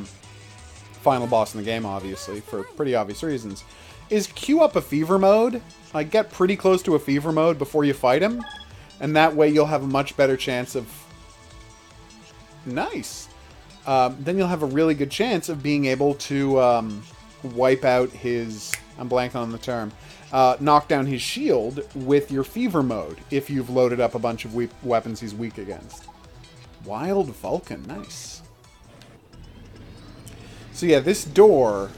final boss in the game, obviously, for pretty obvious reasons, is queue up a fever mode. Like, get pretty close to a fever mode before you fight him, and that way you'll have a much better chance of... Nice! Then you'll have a really good chance of being able to wipe out his... I'm blanking on the term. Knock down his shield with your fever mode, if you've loaded up a bunch of weapons he's weak against. Wild Vulcan, nice. So yeah, this door,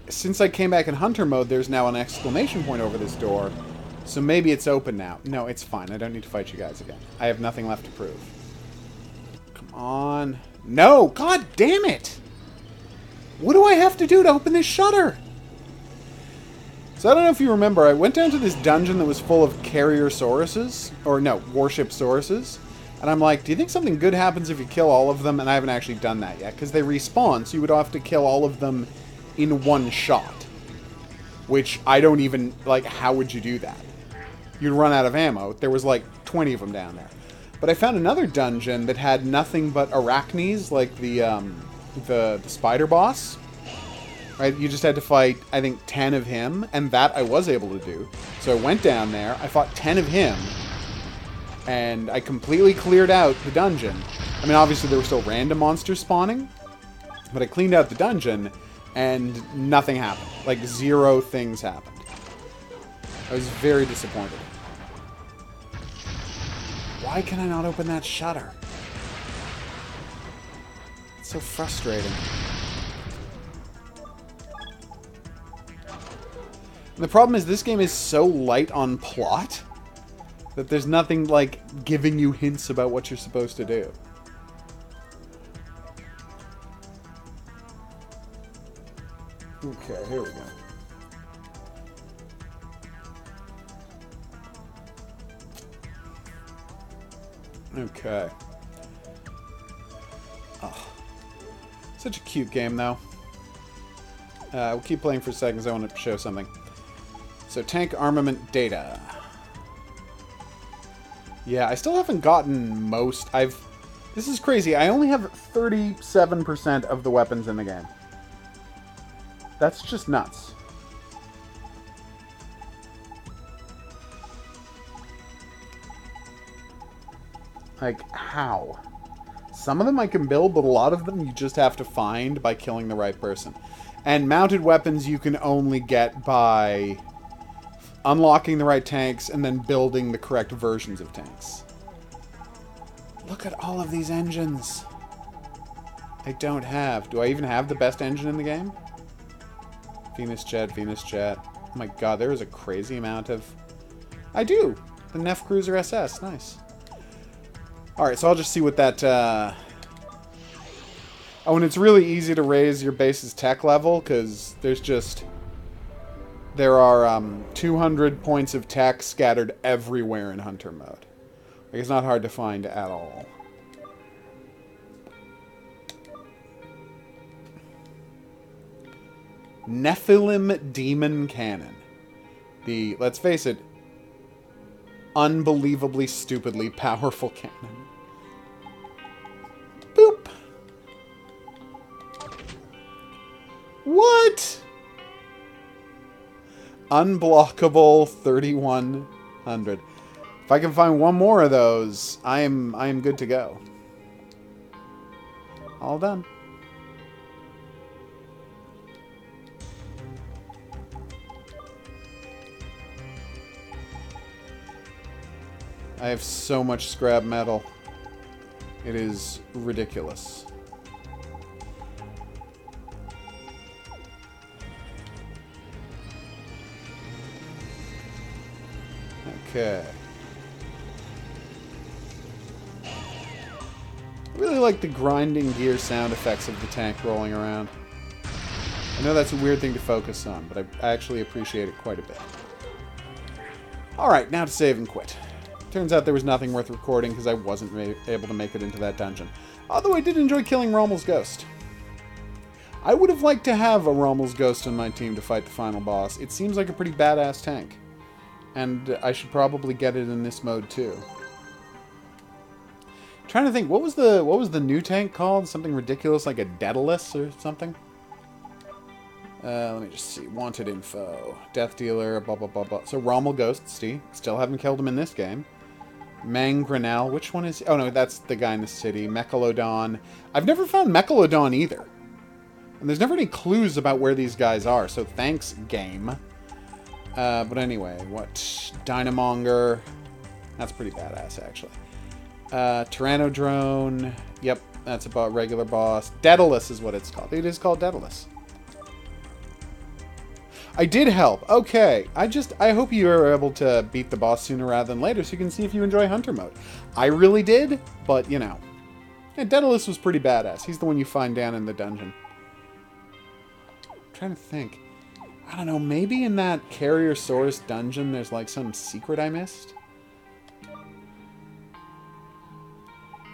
since I came back in Hunter mode, there's now an exclamation point over this door. So maybe it's open now. No, it's fine. I don't need to fight you guys again. I have nothing left to prove. Come on. No! God damn it! What do I have to do to open this shutter? So I don't know if you remember, I went down to this dungeon that was full of Carriersauruses. Or no, Warship Sauruses. And I'm like, do you think something good happens if you kill all of them? And I haven't actually done that yet, because they respawn, so you would have to kill all of them in one shot. Which I don't even, like, how would you do that? You'd run out of ammo. There was like 20 of them down there. But I found another dungeon that had nothing but arachnes, like the spider boss. Right? You just had to fight, I think, 10 of him, and that I was able to do. So I went down there, I fought 10 of him, and I completely cleared out the dungeon. I mean, obviously there were still random monsters spawning, but I cleaned out the dungeon, and nothing happened. Like, 0 things happened. I was very disappointed. Why can I not open that shutter? It's so frustrating. And the problem is this game is so light on plot that there's nothing like giving you hints about what you're supposed to do. Okay, here we go. Okay. Oh. Such a cute game, though. We'll keep playing for a second because I want to show something. So, tank armament data. Yeah, I still haven't gotten most. This is crazy. I only have 37% of the weapons in the game. That's just nuts. Like, how? Some of them I can build, but a lot of them you just have to find by killing the right person. And mounted weapons you can only get by unlocking the right tanks and then building the correct versions of tanks. Look at all of these engines. I don't have. Do I even have the best engine in the game? Venus Jet, Venus Jet. Oh my god, there is a crazy amount of... I do! The Neff Cruiser SS. Nice. Alright, so I'll just see what that... Oh, and it's really easy to raise your base's tech level, because there's just... There are 200 points of tech scattered everywhere in Hunter mode. Like, it's not hard to find at all. Nephilim Demon Cannon. The, let's face it, unbelievably stupidly powerful cannon. Boop! What? Unblockable 3100. If I can find one more of those, I am good to go. All done. I have so much scrap metal. It is ridiculous. Okay. I really like the grinding gear sound effects of the tank rolling around. I know that's a weird thing to focus on, but I actually appreciate it quite a bit. Alright, now to save and quit. Turns out there was nothing worth recording because I wasn't able to make it into that dungeon. Although I did enjoy killing Rommel's ghost. I would have liked to have a Rommel's ghost on my team to fight the final boss. It seems like a pretty badass tank. And I should probably get it in this mode too. Trying to think, what was the new tank called? Something ridiculous like a Daedalus or something? Let me just see. Wanted info. Death Dealer, blah, blah, blah, blah. So Rommel Ghost, see? Still haven't killed him in this game. Mangranel. Which one is... Oh, no, that's the guy in the city. Mechalodon. I've never found Mechalodon either. And there's never any clues about where these guys are, so thanks, game. But anyway, what? Dynamonger. That's pretty badass, actually. Tyrannodrone. Yep, that's about regular boss. Daedalus is what it's called. It is called Daedalus. I did help. Okay. I hope you are able to beat the boss sooner rather than later so you can see if you enjoy Hunter mode. I really did, but, you know. Yeah, Daedalus was pretty badass. He's the one you find down in the dungeon. I'm trying to think. I don't know, maybe in that Carriosaurus dungeon there's like some secret I missed?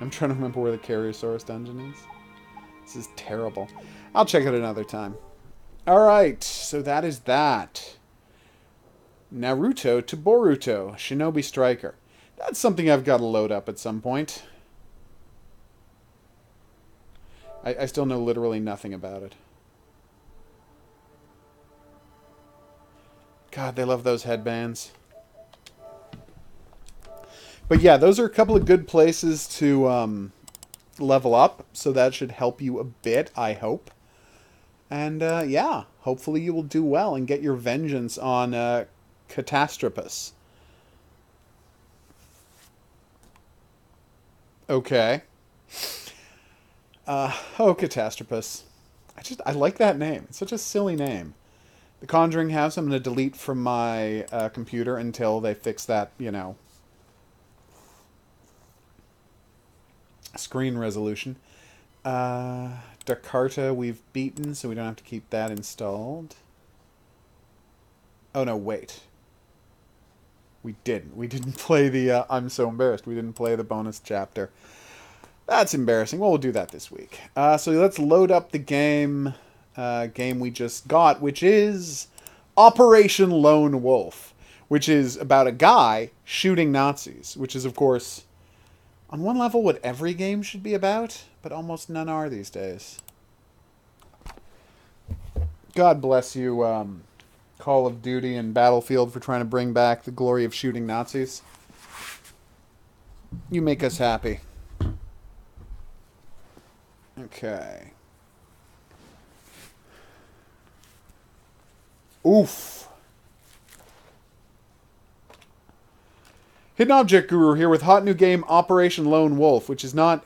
I'm trying to remember where the Carriosaurus dungeon is. This is terrible. I'll check it another time. Alright, so that is that. Naruto to Boruto, Shinobi Striker. That's something I've got to load up at some point. I still know literally nothing about it. God, they love those headbands. But yeah, those are a couple of good places to level up, so that should help you a bit, I hope. And yeah, hopefully you will do well and get your vengeance on Catastropus. Okay. Oh, Catastropus. I like that name. It's such a silly name. The Conjuring House, I'm going to delete from my computer until they fix that, you know, screen resolution. Jakarta we've beaten, so we don't have to keep that installed. Oh, no, wait. We didn't. We didn't play the... I'm so embarrassed. We didn't play the bonus chapter. That's embarrassing. Well, we'll do that this week. So let's load up the game we just got, which is Operation Lone Wolf, which is about a guy shooting Nazis, which is, of course, on one level what every game should be about, but almost none are these days. God bless you, Call of Duty and Battlefield, for trying to bring back the glory of shooting Nazis. You make us happy. Okay. Oof. Hidden Object Guru here with hot new game Operation Lone Wolf, which is not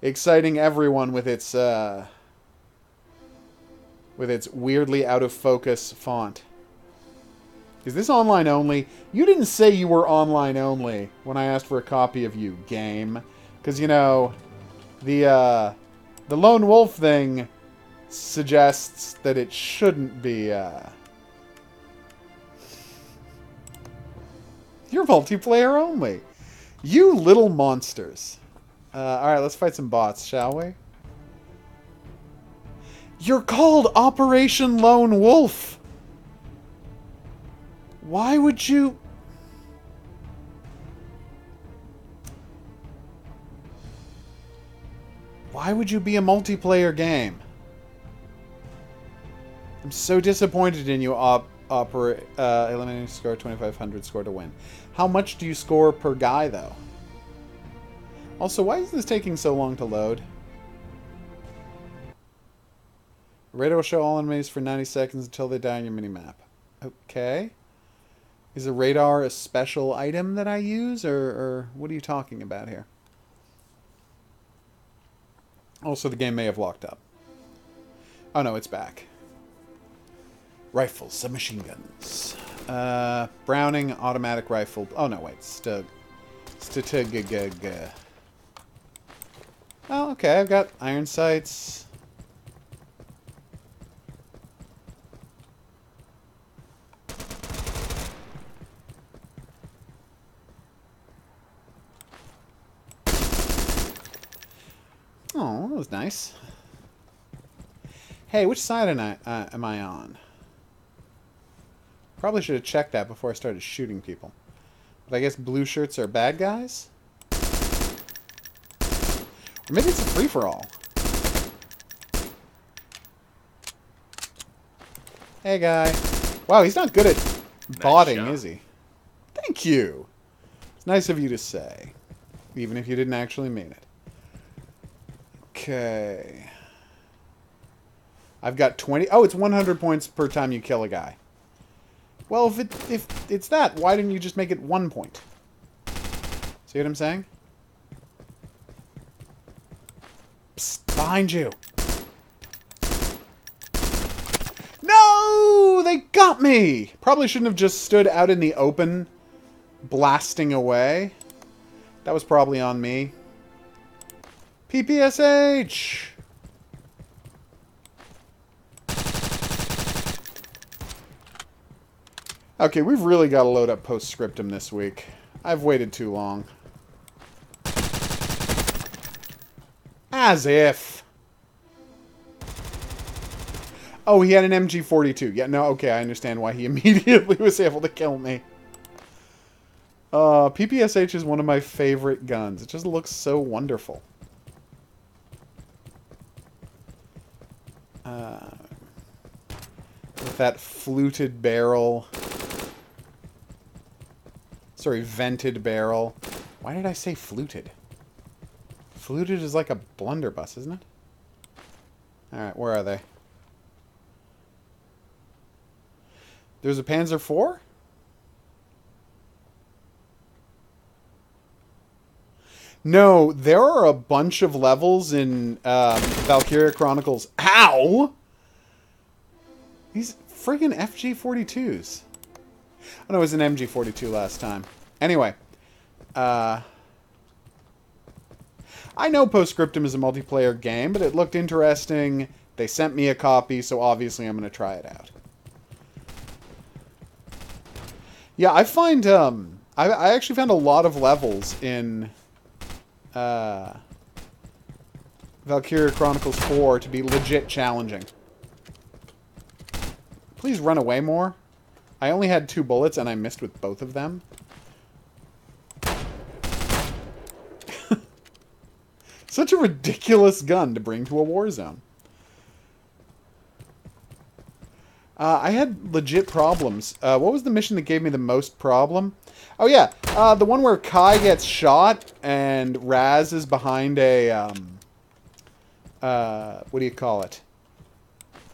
exciting everyone with its weirdly out of focus font. Is this online only? You didn't say you were online only when I asked for a copy of you, game. Because, you know, the Lone Wolf thing suggests that it shouldn't be, You're multiplayer only. You little monsters. Alright, let's fight some bots, shall we? You're called Operation Lone Wolf! Why would you... Why would you be a multiplayer game? I'm so disappointed in you, eliminating score 2,500 score to win. How much do you score per guy, though? Also, why is this taking so long to load? Radar will show all enemies for 90 seconds until they die on your minimap. Okay. Is a radar a special item that I use, or what are you talking about here? Also, the game may have locked up. Oh no, it's back. Rifles, submachine guns. Browning, automatic rifle. Oh no, wait. Stug. Oh, okay, I've got iron sights. Oh, that was nice. Hey, which side am I on? Probably should have checked that before I started shooting people. But I guess blue shirts are bad guys? Or maybe it's a free-for-all. Hey, guy. Wow, he's not good at botting, is he? Thank you. It's nice of you to say. Even if you didn't actually mean it. Okay. I've got 20... Oh, it's 100 points per time you kill a guy. Well, if it's that, why didn't you just make it 1 point? See what I'm saying? Psst, behind you. No! They got me! Probably shouldn't have just stood out in the open, blasting away. That was probably on me. PPSH! Okay, we've really got to load up Postscriptum this week. I've waited too long. As if. Oh, he had an MG42. Yeah, no, okay, I understand why he immediately was able to kill me. PPSH is one of my favorite guns. It just looks so wonderful. With that fluted barrel. Sorry, vented barrel. Why did I say fluted? Fluted is like a blunderbuss, isn't it? Alright, where are they? There's a Panzer IV? No, there are a bunch of levels in Valkyria Chronicles. Ow! These friggin' FG-42s. Oh no, it was an MG-42 last time. Anyway. I know Postscriptum is a multiplayer game, but it looked interesting. They sent me a copy, so obviously I'm going to try it out. Yeah, I find, I actually found a lot of levels in Valkyria Chronicles 4 to be legit challenging. Please run away more. I only had 2 bullets and I missed with both of them. Such a ridiculous gun to bring to a war zone. I had legit problems. What was the mission that gave me the most problem? Oh yeah, the one where Kai gets shot and Raz is behind a, what do you call it?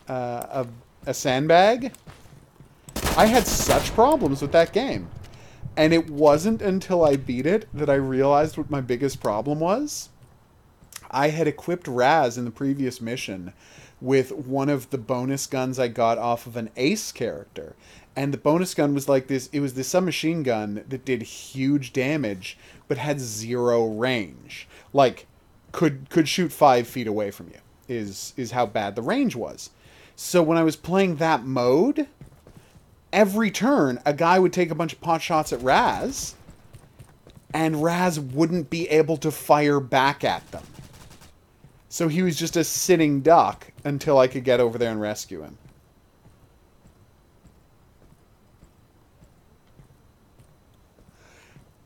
A sandbag? I had such problems with that game. And it wasn't until I beat it that I realized what my biggest problem was. I had equipped Raz in the previous mission with one of the bonus guns I got off of an ace character. And the bonus gun was like this, it was this submachine gun that did huge damage, but had 0 range. Like, could shoot 5 feet away from you, is how bad the range was. So when I was playing that mode, every turn, a guy would take a bunch of pot shots at Raz, and Raz wouldn't be able to fire back at them. So he was just a sitting duck until I could get over there and rescue him.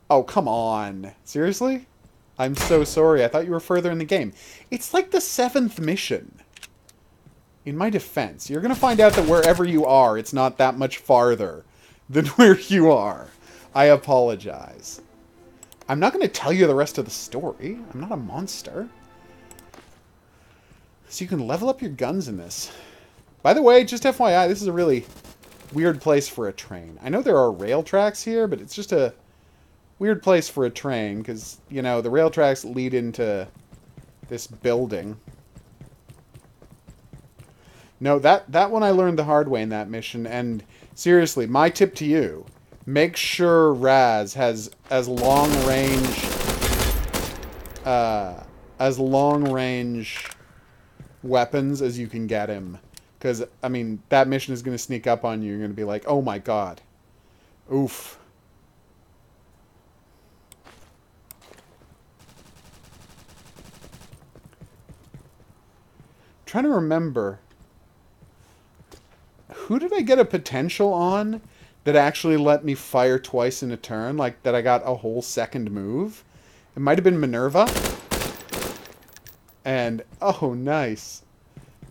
Oh, come on. Seriously? I'm so sorry. I thought you were further in the game. It's like the 7th mission. In my defense, you're going to find out that wherever you are, it's not that much farther than where you are. I apologize. I'm not going to tell you the rest of the story. I'm not a monster. So you can level up your guns in this. By the way, just FYI, this is a really weird place for a train. I know there are rail tracks here, but it's just a weird place for a train because, you know, the rail tracks lead into this building. No, that one I learned the hard way in that mission, and seriously, my tip to you, make sure Raz has as long range weapons as you can get him. Because, I mean, that mission is going to sneak up on you. You're going to be like, oh my god. Oof. I'm trying to remember. Who did I get a potential on that actually let me fire twice in a turn? Like, that I got a whole second move? It might have been Minerva. And, oh, nice.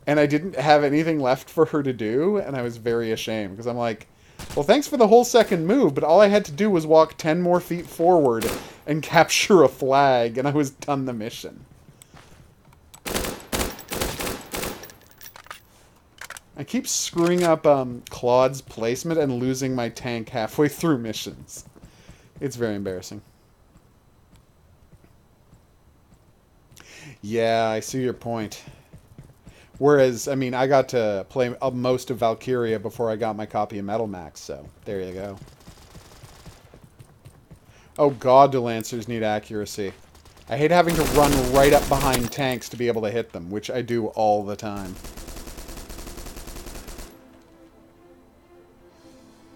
And I didn't have anything left for her to do, and I was very ashamed, because I'm like, well, thanks for the whole second move, but all I had to do was walk 10 more feet forward and capture a flag, and I was done the mission. I keep screwing up Claude's placement and losing my tank halfway through missions. It's very embarrassing. Yeah, I see your point. Whereas, I mean, I got to play most of Valkyria before I got my copy of Metal Max, so there you go. Oh god, do Lancers need accuracy. I hate having to run right up behind tanks to be able to hit them, which I do all the time.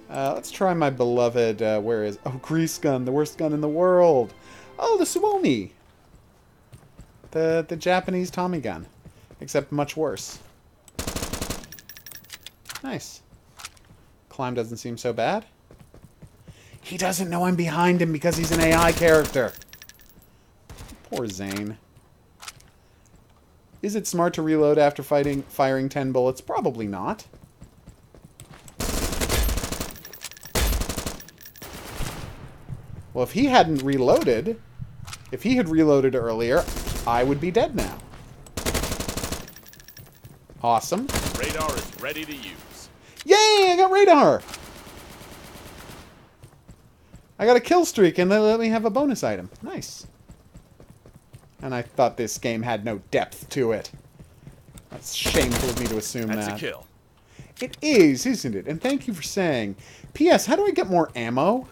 Let's try my beloved, where is... Oh, Grease Gun, the worst gun in the world! Oh, the Suomi! The Japanese Tommy gun. Except much worse. Nice. Climb doesn't seem so bad. He doesn't know I'm behind him because he's an AI character. Poor Zane. Is it smart to reload after firing 10 bullets? Probably not. Well, if he hadn't reloaded, if he had reloaded earlier, I would be dead now. Awesome. Radar is ready to use. Yay! I got radar! I got a kill streak and they let me have a bonus item. Nice. And I thought this game had no depth to it. That's shameful of me to assume that. That's a kill. It is, isn't it? And thank you for saying. P.S. How do I get more ammo?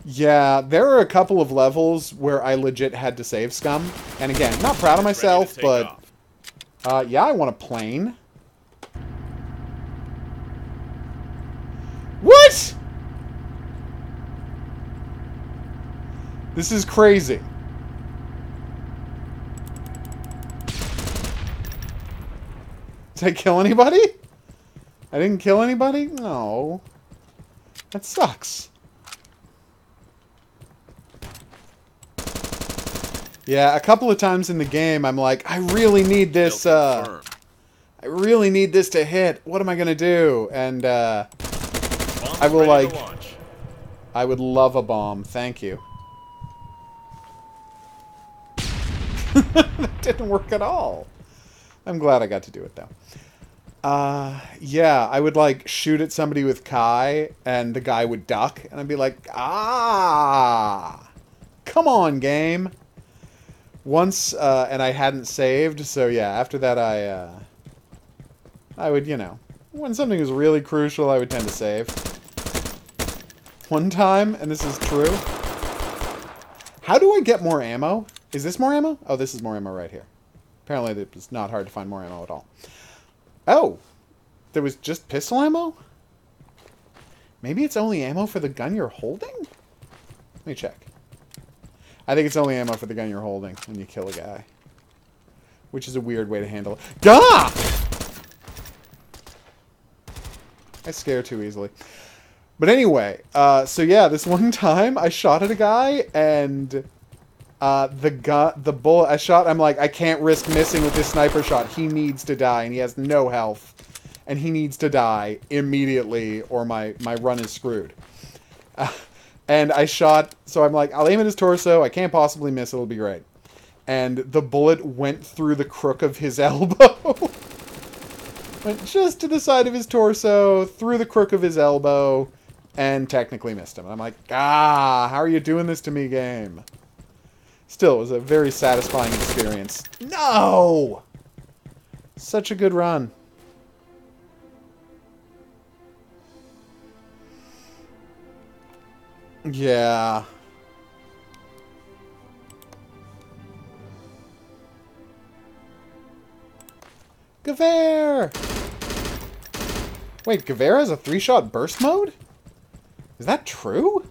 Yeah, there are a couple of levels where I legit had to save scum. And again, not proud of myself, but... yeah, I want a plane. What?! This is crazy. Did I kill anybody? I didn't kill anybody? No. That sucks. Yeah, a couple of times in the game, I'm like, I really need this, I really need this to hit. What am I gonna do? And, I will, like, I would love a bomb. Thank you. That didn't work at all. I'm glad I got to do it, though. Yeah, I would, like, shoot at somebody with Kai, and the guy would duck, and I'd be like, ah! Come on, game! Once, and I hadn't saved, so yeah, after that I would, you know, when something was really crucial, I would tend to save. One time, and this is true. How do I get more ammo? Is this more ammo? Oh, this is more ammo right here. Apparently it was not hard to find more ammo at all. Oh! There was just pistol ammo? Maybe it's only ammo for the gun you're holding? Let me check. I think it's only ammo for the gun you're holding when you kill a guy. Which is a weird way to handle it. Gah! I scare too easily. But anyway, so yeah, this one time I shot at a guy and the bullet I shot, I'm like, I can't risk missing with this sniper shot. He needs to die and he has no health. And he needs to die immediately or my run is screwed. And I shot, so I'm like, I'll aim at his torso. I can't possibly miss. It'll be great. And the bullet went through the crook of his elbow. Went just to the side of his torso, through the crook of his elbow, and technically missed him. And I'm like, ah, how are you doing this to me, game? Still, it was a very satisfying experience. No! Such a good run. Yeah. Gewehr! Wait, Gewehr has a 3-shot burst mode? Is that true?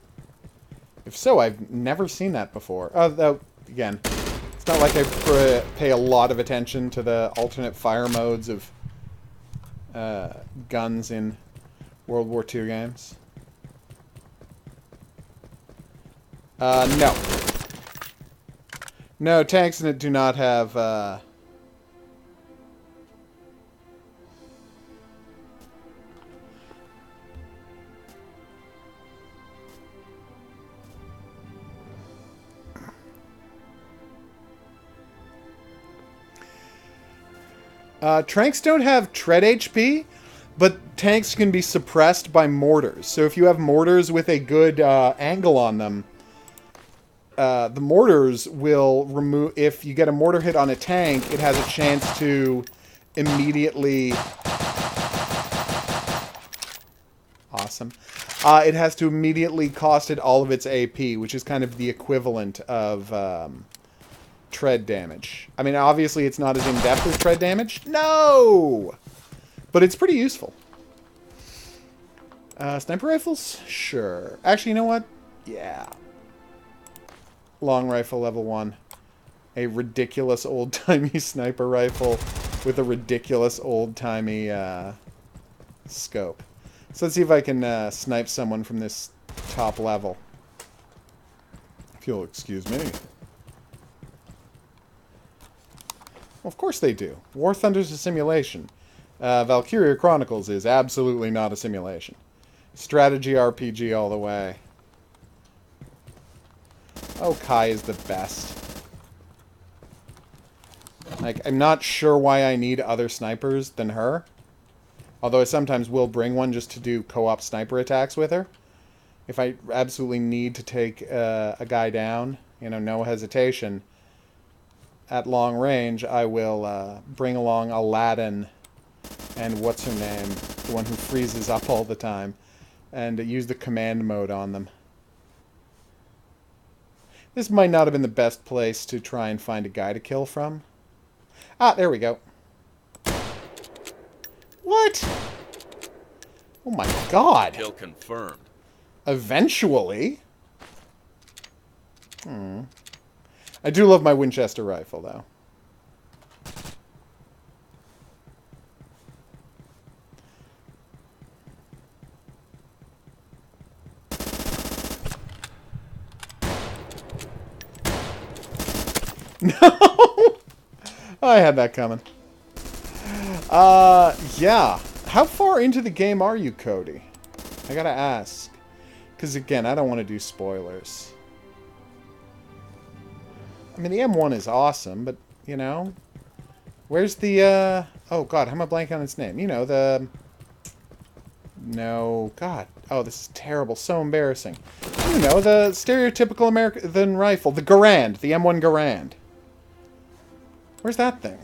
If so, I've never seen that before. Though, again, it's not like I pay a lot of attention to the alternate fire modes of guns in World War II games. No. No, tanks in it do not have, tanks don't have tread HP, but tanks can be suppressed by mortars. So if you have mortars with a good angle on them, the mortars will remove... If you get a mortar hit on a tank, it has a chance to immediately... Awesome. It has to immediately cost it all of its AP, which is kind of the equivalent of tread damage. I mean, obviously it's not as in-depth as tread damage. No! But it's pretty useful. Sniper rifles? Sure. Actually, you know what? Yeah. Long rifle level 1. A ridiculous old-timey sniper rifle with a ridiculous old-timey scope. So let's see if I can snipe someone from this top level. If you'll excuse me. Well, of course they do. War Thunder's a simulation. Valkyria Chronicles is absolutely not a simulation. Strategy RPG all the way. Oh, Kai is the best. Like, I'm not sure why I need other snipers than her. Although I sometimes will bring one just to do co-op sniper attacks with her. If I absolutely need to take a guy down, you know, no hesitation, at long range, I will bring along Aladdin and what's her name, the one who freezes up all the time, and use the command mode on them. This might not have been the best place to try and find a guy to kill from. Ah, there we go. What? Oh my god. Kill confirmed. Eventually. I do love my Winchester rifle, though. No! I had that coming. Yeah. How far into the game are you, Cody? I gotta ask. Because, again, I don't want to do spoilers. I mean, the M1 is awesome, but, you know... Where's the, Oh, God, how am I blanking on its name? You know, the... No, God. Oh, this is terrible. So embarrassing. You know, the stereotypical American rifle. The Garand. The M1 Garand. Where's that thing?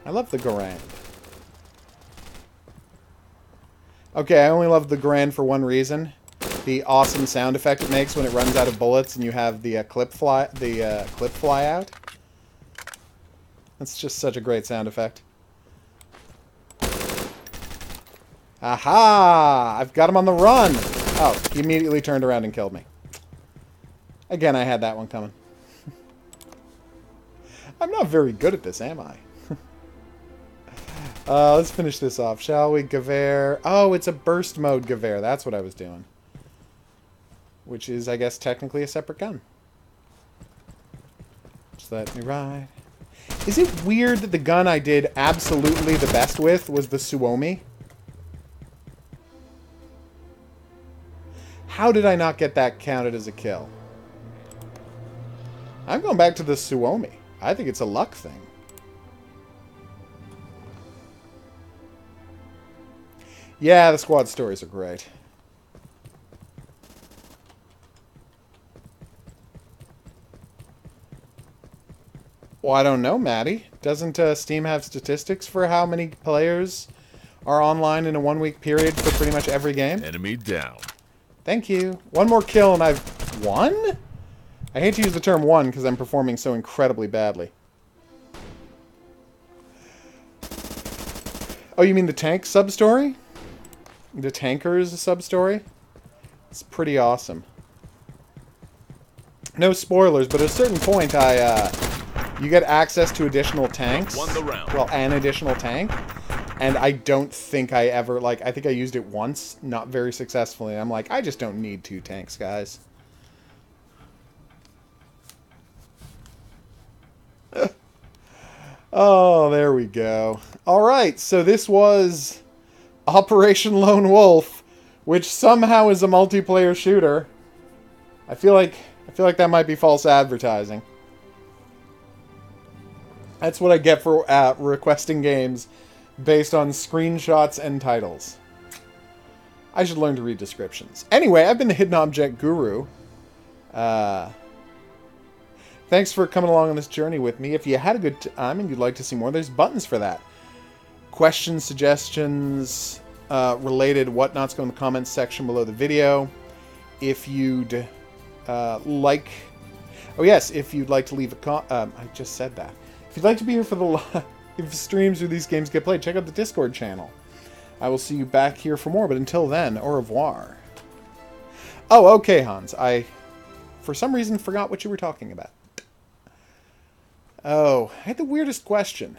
I love the Garand. Okay, I only love the Garand for one reason. The awesome sound effect it makes when it runs out of bullets and you have the clip fly out. That's just such a great sound effect. Aha! I've got him on the run! Oh, he immediately turned around and killed me. Again, I had that one coming. I'm not very good at this, am I? Let's finish this off, shall we? Gewehr. Oh, it's a burst mode Gewehr. That's what I was doing. Which is, I guess, technically a separate gun. Just let me ride. Is it weird that the gun I did absolutely the best with was the Suomi? How did I not get that counted as a kill? I'm going back to the Suomi. I think it's a luck thing. Yeah, the squad stories are great. Well, I don't know, Maddie. Doesn't Steam have statistics for how many players are online in a one-week period for pretty much every game? Enemy down. Thank you. One more kill and I've won? I hate to use the term won because I'm performing so incredibly badly. Oh, you mean the tank sub-story? The tankers sub-story? It's pretty awesome. No spoilers, but at a certain point you get access to additional tanks. Won the round. Well, an additional tank. And I don't think I ever, like, I think I used it once, not very successfully. I'm like, I just don't need 2 tanks, guys. Oh, there we go. Alright, so this was Operation Lone Wolf, which somehow is a multiplayer shooter. I feel like that might be false advertising. That's what I get for requesting games based on screenshots and titles. I should learn to read descriptions. Anyway, I've been the Hidden Object Guru. Thanks for coming along on this journey with me. If you had a good time and you'd like to see more, there's buttons for that. Questions, suggestions, related whatnots, go in the comments section below the video. If you'd like... Oh yes, if you'd like to leave a I just said that. If you'd like to be here for the live streams where these games get played, check out the Discord channel. I will see you back here for more, but until then, au revoir. Oh, okay, Hans. I, for some reason, forgot what you were talking about. Oh, I had the weirdest question,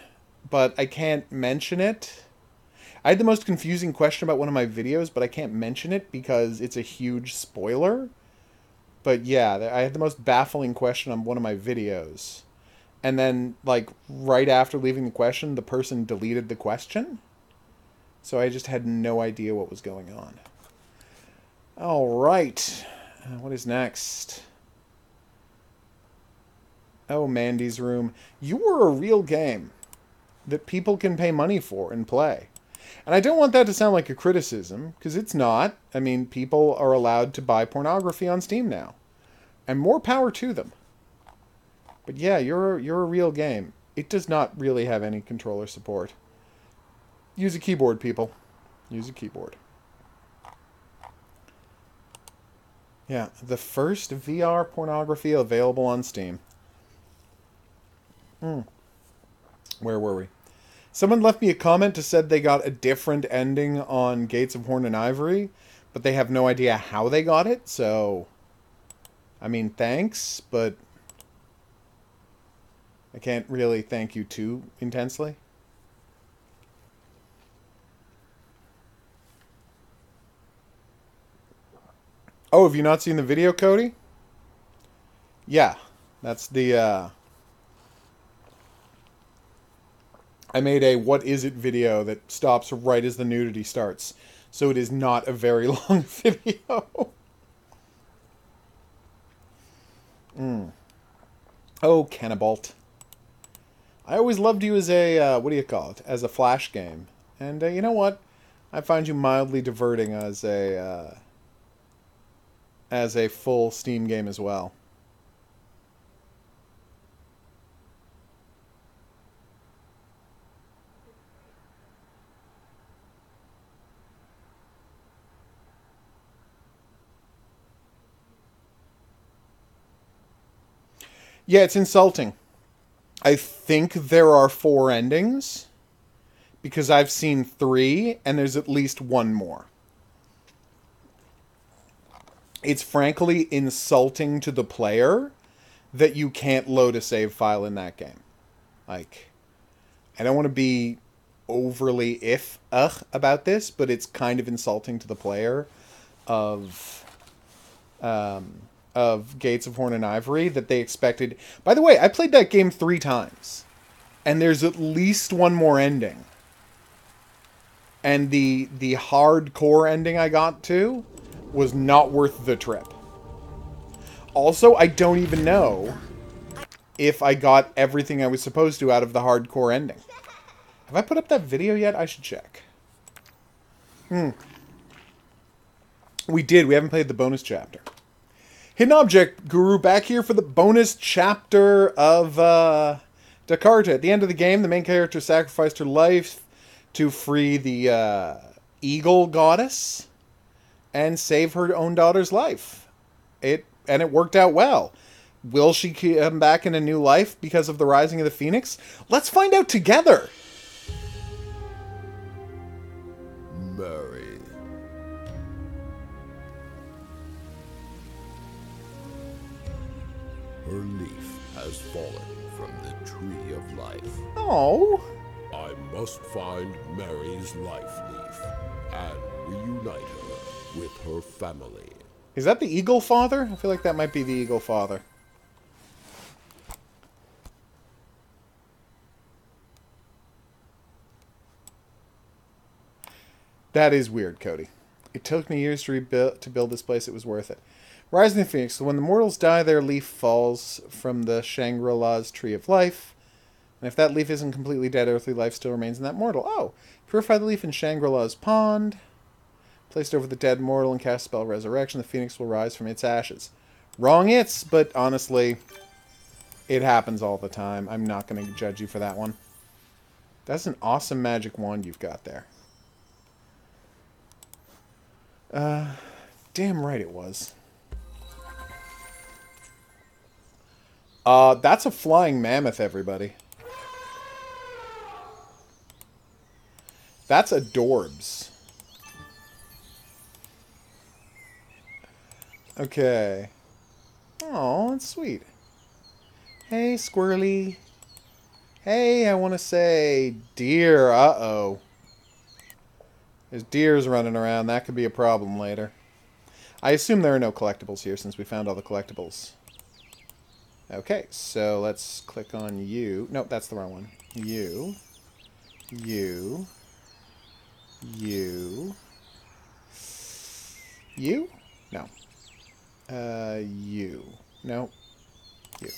but I can't mention it. I had the most confusing question about one of my videos, but I can't mention it because it's a huge spoiler. But yeah, I had the most baffling question on one of my videos. And then, like, right after leaving the question, the person deleted the question. So I just had no idea what was going on. All right. What is next? Oh, Mandy's room. You were a real game that people can pay money for and play. And I don't want that to sound like a criticism, because it's not. I mean, people are allowed to buy pornography on Steam now. And more power to them. But yeah, you're a real game. It does not really have any controller support. Use a keyboard, people. Use a keyboard. Yeah, the first VR pornography available on Steam. Where were we? Someone left me a comment to said they got a different ending on Gates of Horn and Ivory, but they have no idea how they got it, so... I mean, thanks, but... I can't really thank you too intensely. Oh, have you not seen the video, Cody? Yeah, that's the, I made a what is it video that stops right as the nudity starts. So it is not a very long video. Oh, Cannibalt. I always loved you as a, what do you call it? As a Flash game. And you know what? I find you mildly diverting as a full Steam game as well. Yeah, it's insulting. I think there are 4 endings, because I've seen 3, and there's at least one more. It's frankly insulting to the player that you can't load a save file in that game. Like, I don't want to be overly about this, but it's kind of insulting to the player of Gates of Horn and Ivory that they expected. By the way, I played that game 3 times, and there's at least one more ending. And the hardcore ending I got to was not worth the trip. Also, I don't even know if I got everything I was supposed to out of the hardcore ending. Have I put up that video yet? I should check. We did. We haven't played the bonus chapter. Hidden Object Guru back here for the bonus chapter of Jakarta. At the end of the game, the main character sacrificed her life to free the eagle goddess and save her own daughter's life. It worked out well. Will she come back in a new life because of the rising of the phoenix? Let's find out together. Mary. Her leaf has fallen from the tree of life. Oh. I must find Mary's life leaf and reunite her with her family. Is that the Eagle Father? I feel like that might be the Eagle Father. That is weird, Cody. It took me years to build this place. It was worth it. Rising the Phoenix. So when the mortals die, their leaf falls from the Shangri-La's Tree of Life. And if that leaf isn't completely dead, earthly life still remains in that mortal. Oh, purify the leaf in Shangri-La's pond. Placed over the dead mortal and cast spell resurrection, the phoenix will rise from its ashes. Wrong it's, but honestly, it happens all the time. I'm not going to judge you for that one. That's an awesome magic wand you've got there. Damn right it was. That's a flying mammoth, everybody. That's adorbs. Okay. Oh, that's sweet. Hey, Squirrely. Hey, I want to say deer. Uh-oh. There's deers running around. That could be a problem later. I assume there are no collectibles here since we found all the collectibles. Okay, so let's click on you. Nope, that's the wrong one. You. You. You. You? No. You. No. You.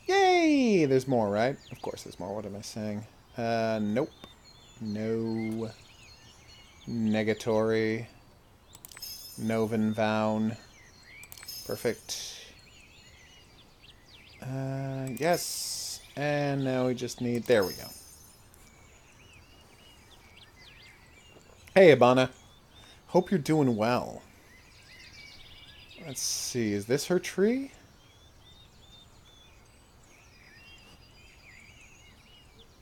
Yay! There's more, right? Of course there's more. What am I saying? Nope. No. Negatory. Noven Vown. Perfect. Yes. And now we just need... There we go. Hey, Ibana. Hope you're doing well. Let's see. Is this her tree?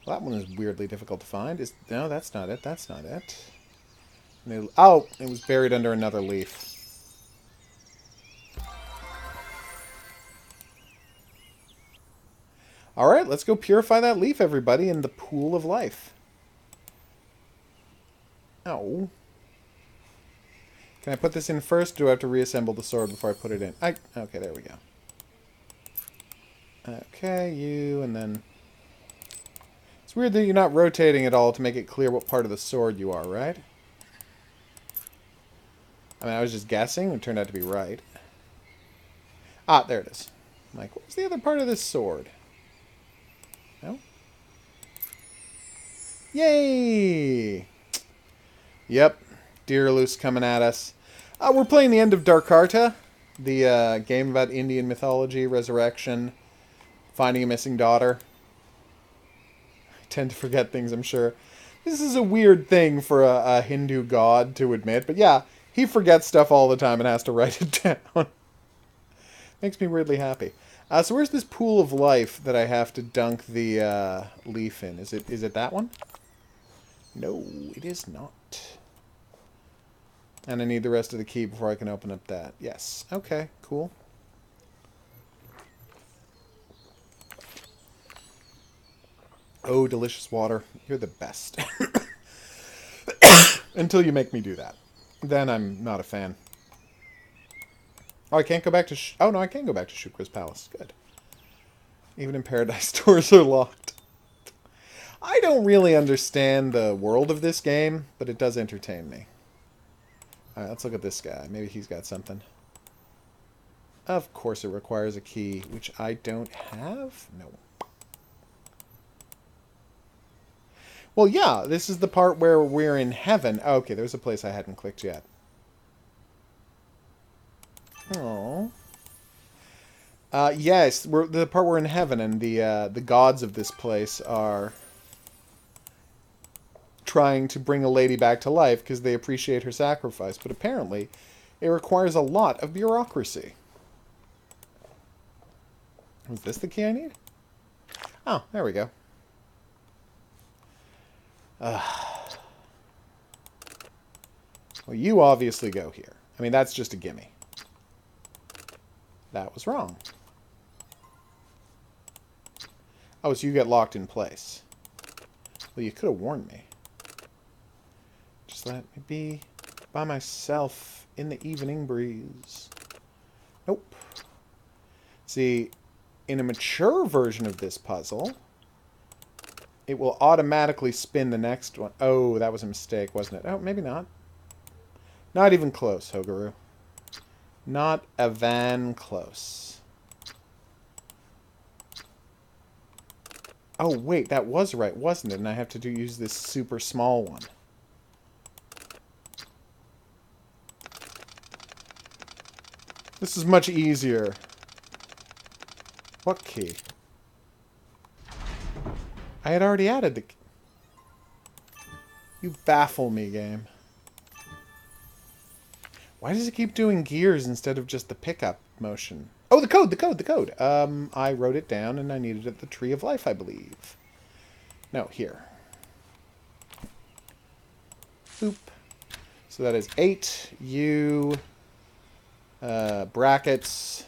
Well, that one is weirdly difficult to find. No, that's not it. That's not it. Oh, it was buried under another leaf. Alright, let's go purify that leaf, everybody, in the pool of life. Oh. Can I put this in first, or do I have to reassemble the sword before I put it in? Okay, there we go. Okay, you, and then... It's weird that you're not rotating at all to make it clear what part of the sword you are, right? I mean, I was just guessing. It turned out to be right. Ah, there it is. I'm like, what's the other part of this sword? No? Yay! Yep. Deerloose coming at us. We're playing the end of Darkarta, the game about Indian mythology, resurrection, finding a missing daughter. I tend to forget things, I'm sure. This is a weird thing for a Hindu god to admit, but yeah, he forgets stuff all the time and has to write it down. Makes me weirdly happy. So where's this pool of life that I have to dunk the leaf in? Is it that one? No, it is not. And I need the rest of the key before I can open up that. Yes. Okay, cool. Oh, delicious water. You're the best. Until you make me do that. Then I'm not a fan. Oh, I can't go back to... Oh, no, I can go back to Shukra's palace. Good. Even in Paradise, doors are locked. I don't really understand the world of this game, but it does entertain me. Alright, let's look at this guy. Maybe he's got something. Of course it requires a key, which I don't have? No. Well, yeah, this is the part where we're in heaven. Oh, okay, there's a place I hadn't clicked yet. Oh. Yes, we're the part we're in heaven, and the gods of this place are trying to bring a lady back to life because they appreciate her sacrifice, but apparently it requires a lot of bureaucracy. Is this the key I need? Oh, there we go. Well, you obviously go here. I mean, that's just a gimme. That was wrong. Oh, so you get locked in place. Well, you could have warned me. Just let me be by myself in the evening breeze. Nope. See, in a mature version of this puzzle, it will automatically spin the next one. Oh, that was a mistake, wasn't it? Oh, maybe not. Not even close, HOGuru. Not even close. Oh, wait, that was right, wasn't it? And I have to use this super small one. This is much easier. What key? I had already added the... You baffle me, game. Why does it keep doing gears instead of just the pickup motion? Oh, the code, the code, the code. I wrote it down and I needed it at the Tree of Life, I believe. No, here. Boop. So that is 8, U, brackets,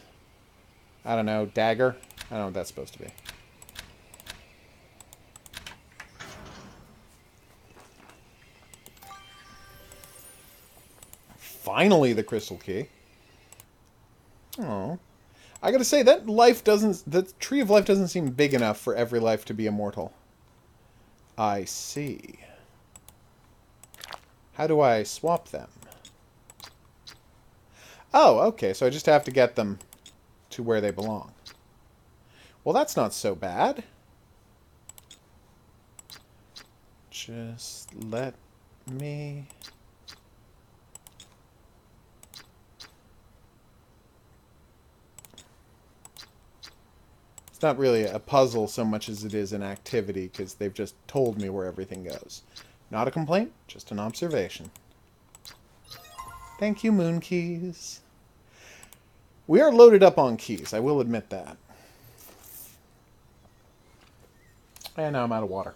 I don't know, dagger. I don't know what that's supposed to be. finally the crystal key. Oh. I gotta say, that tree of life doesn't seem big enough for every life to be immortal. I see. How do I swap them? Oh, okay, so I just have to get them to where they belong. Well, that's not so bad. Just let me... It's not really a puzzle so much as it is an activity, because they've just told me where everything goes. Not a complaint, just an observation. Thank you, moon keys. We are loaded up on keys, I will admit that. And now I'm out of water.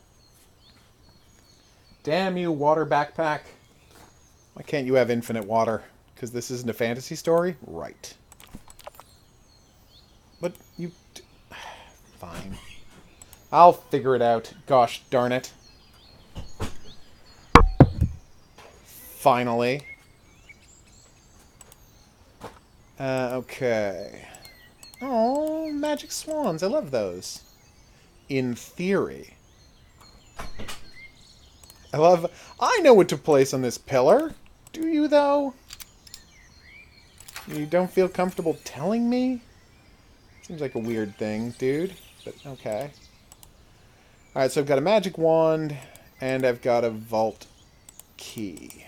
Damn you, water backpack. Why can't you have infinite water? Because this isn't a fantasy story? Right. But you... Fine. I'll figure it out. Gosh darn it. Finally. Okay. Oh, magic swans. I love those. In theory. I know what to place on this pillar. Do you, though? You don't feel comfortable telling me? Seems like a weird thing, dude. But, okay. Alright, so I've got a magic wand, and I've got a vault key.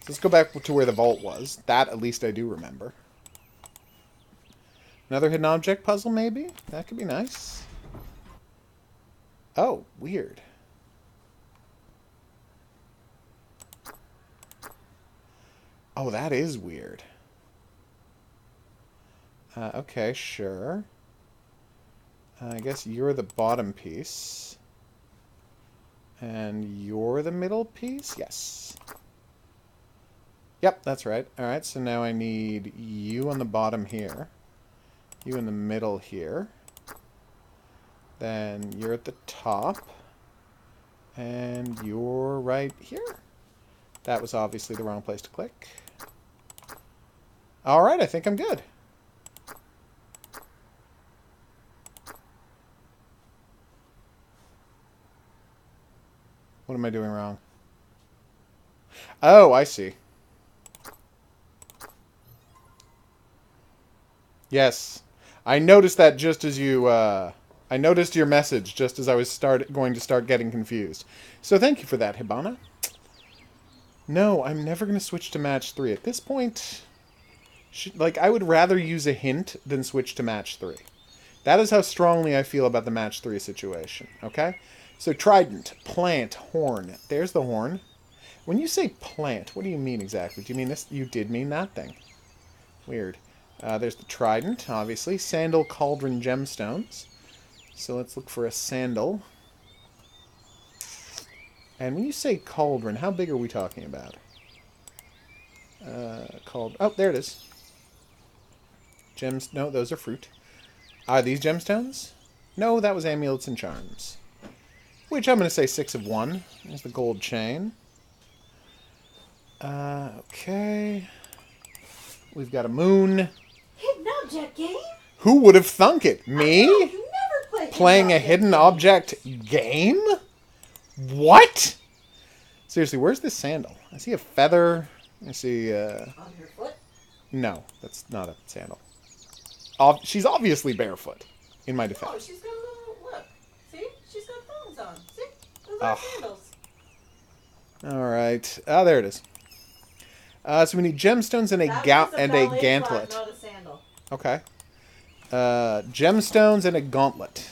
So let's go back to where the vault was. That, at least, I do remember. Another hidden object puzzle, maybe? That could be nice. Oh, weird. Oh, that is weird. Okay, sure. I guess you're the bottom piece. And you're the middle piece? Yes. Yep, that's right. Alright, so now I need you on the bottom here. You in the middle here. Then you're at the top. And you're right here. That was obviously the wrong place to click. Alright, I think I'm good. What am I doing wrong? Oh, I see. Yes. I noticed that just as you, I noticed your message just as I was going to start getting confused. So thank you for that, Hibana. No, I'm never going to switch to match 3. At this point, I would rather use a hint than switch to match 3. That is how strongly I feel about the match 3 situation, okay? So trident, plant, horn. There's the horn. When you say plant, what do you mean exactly? Do you mean this? You did mean that thing. Weird. There's the trident, obviously. Sandal, cauldron, gemstones. So let's look for a sandal. And when you say cauldron, how big are we talking about? Oh, there it is. Gems. No, those are fruit. Are these gemstones? No, that was amulets and charms. Which I'm going to say 6 of 1. There's the gold chain. Okay. We've got a moon. Hidden object game? Who would have thunk it? Me? I know, you never played Playing a hidden object game? What? Seriously, where's this sandal? I see a feather. I see, On your foot? No, that's not a sandal. She's obviously barefoot, in my defense. Oh, she's got a little, look. See? She's got thongs on. See? Those are sandals. Alright. Ah, there it is. So we need gemstones and a gauntlet. Not a sandal. Okay. Gemstones and a gauntlet.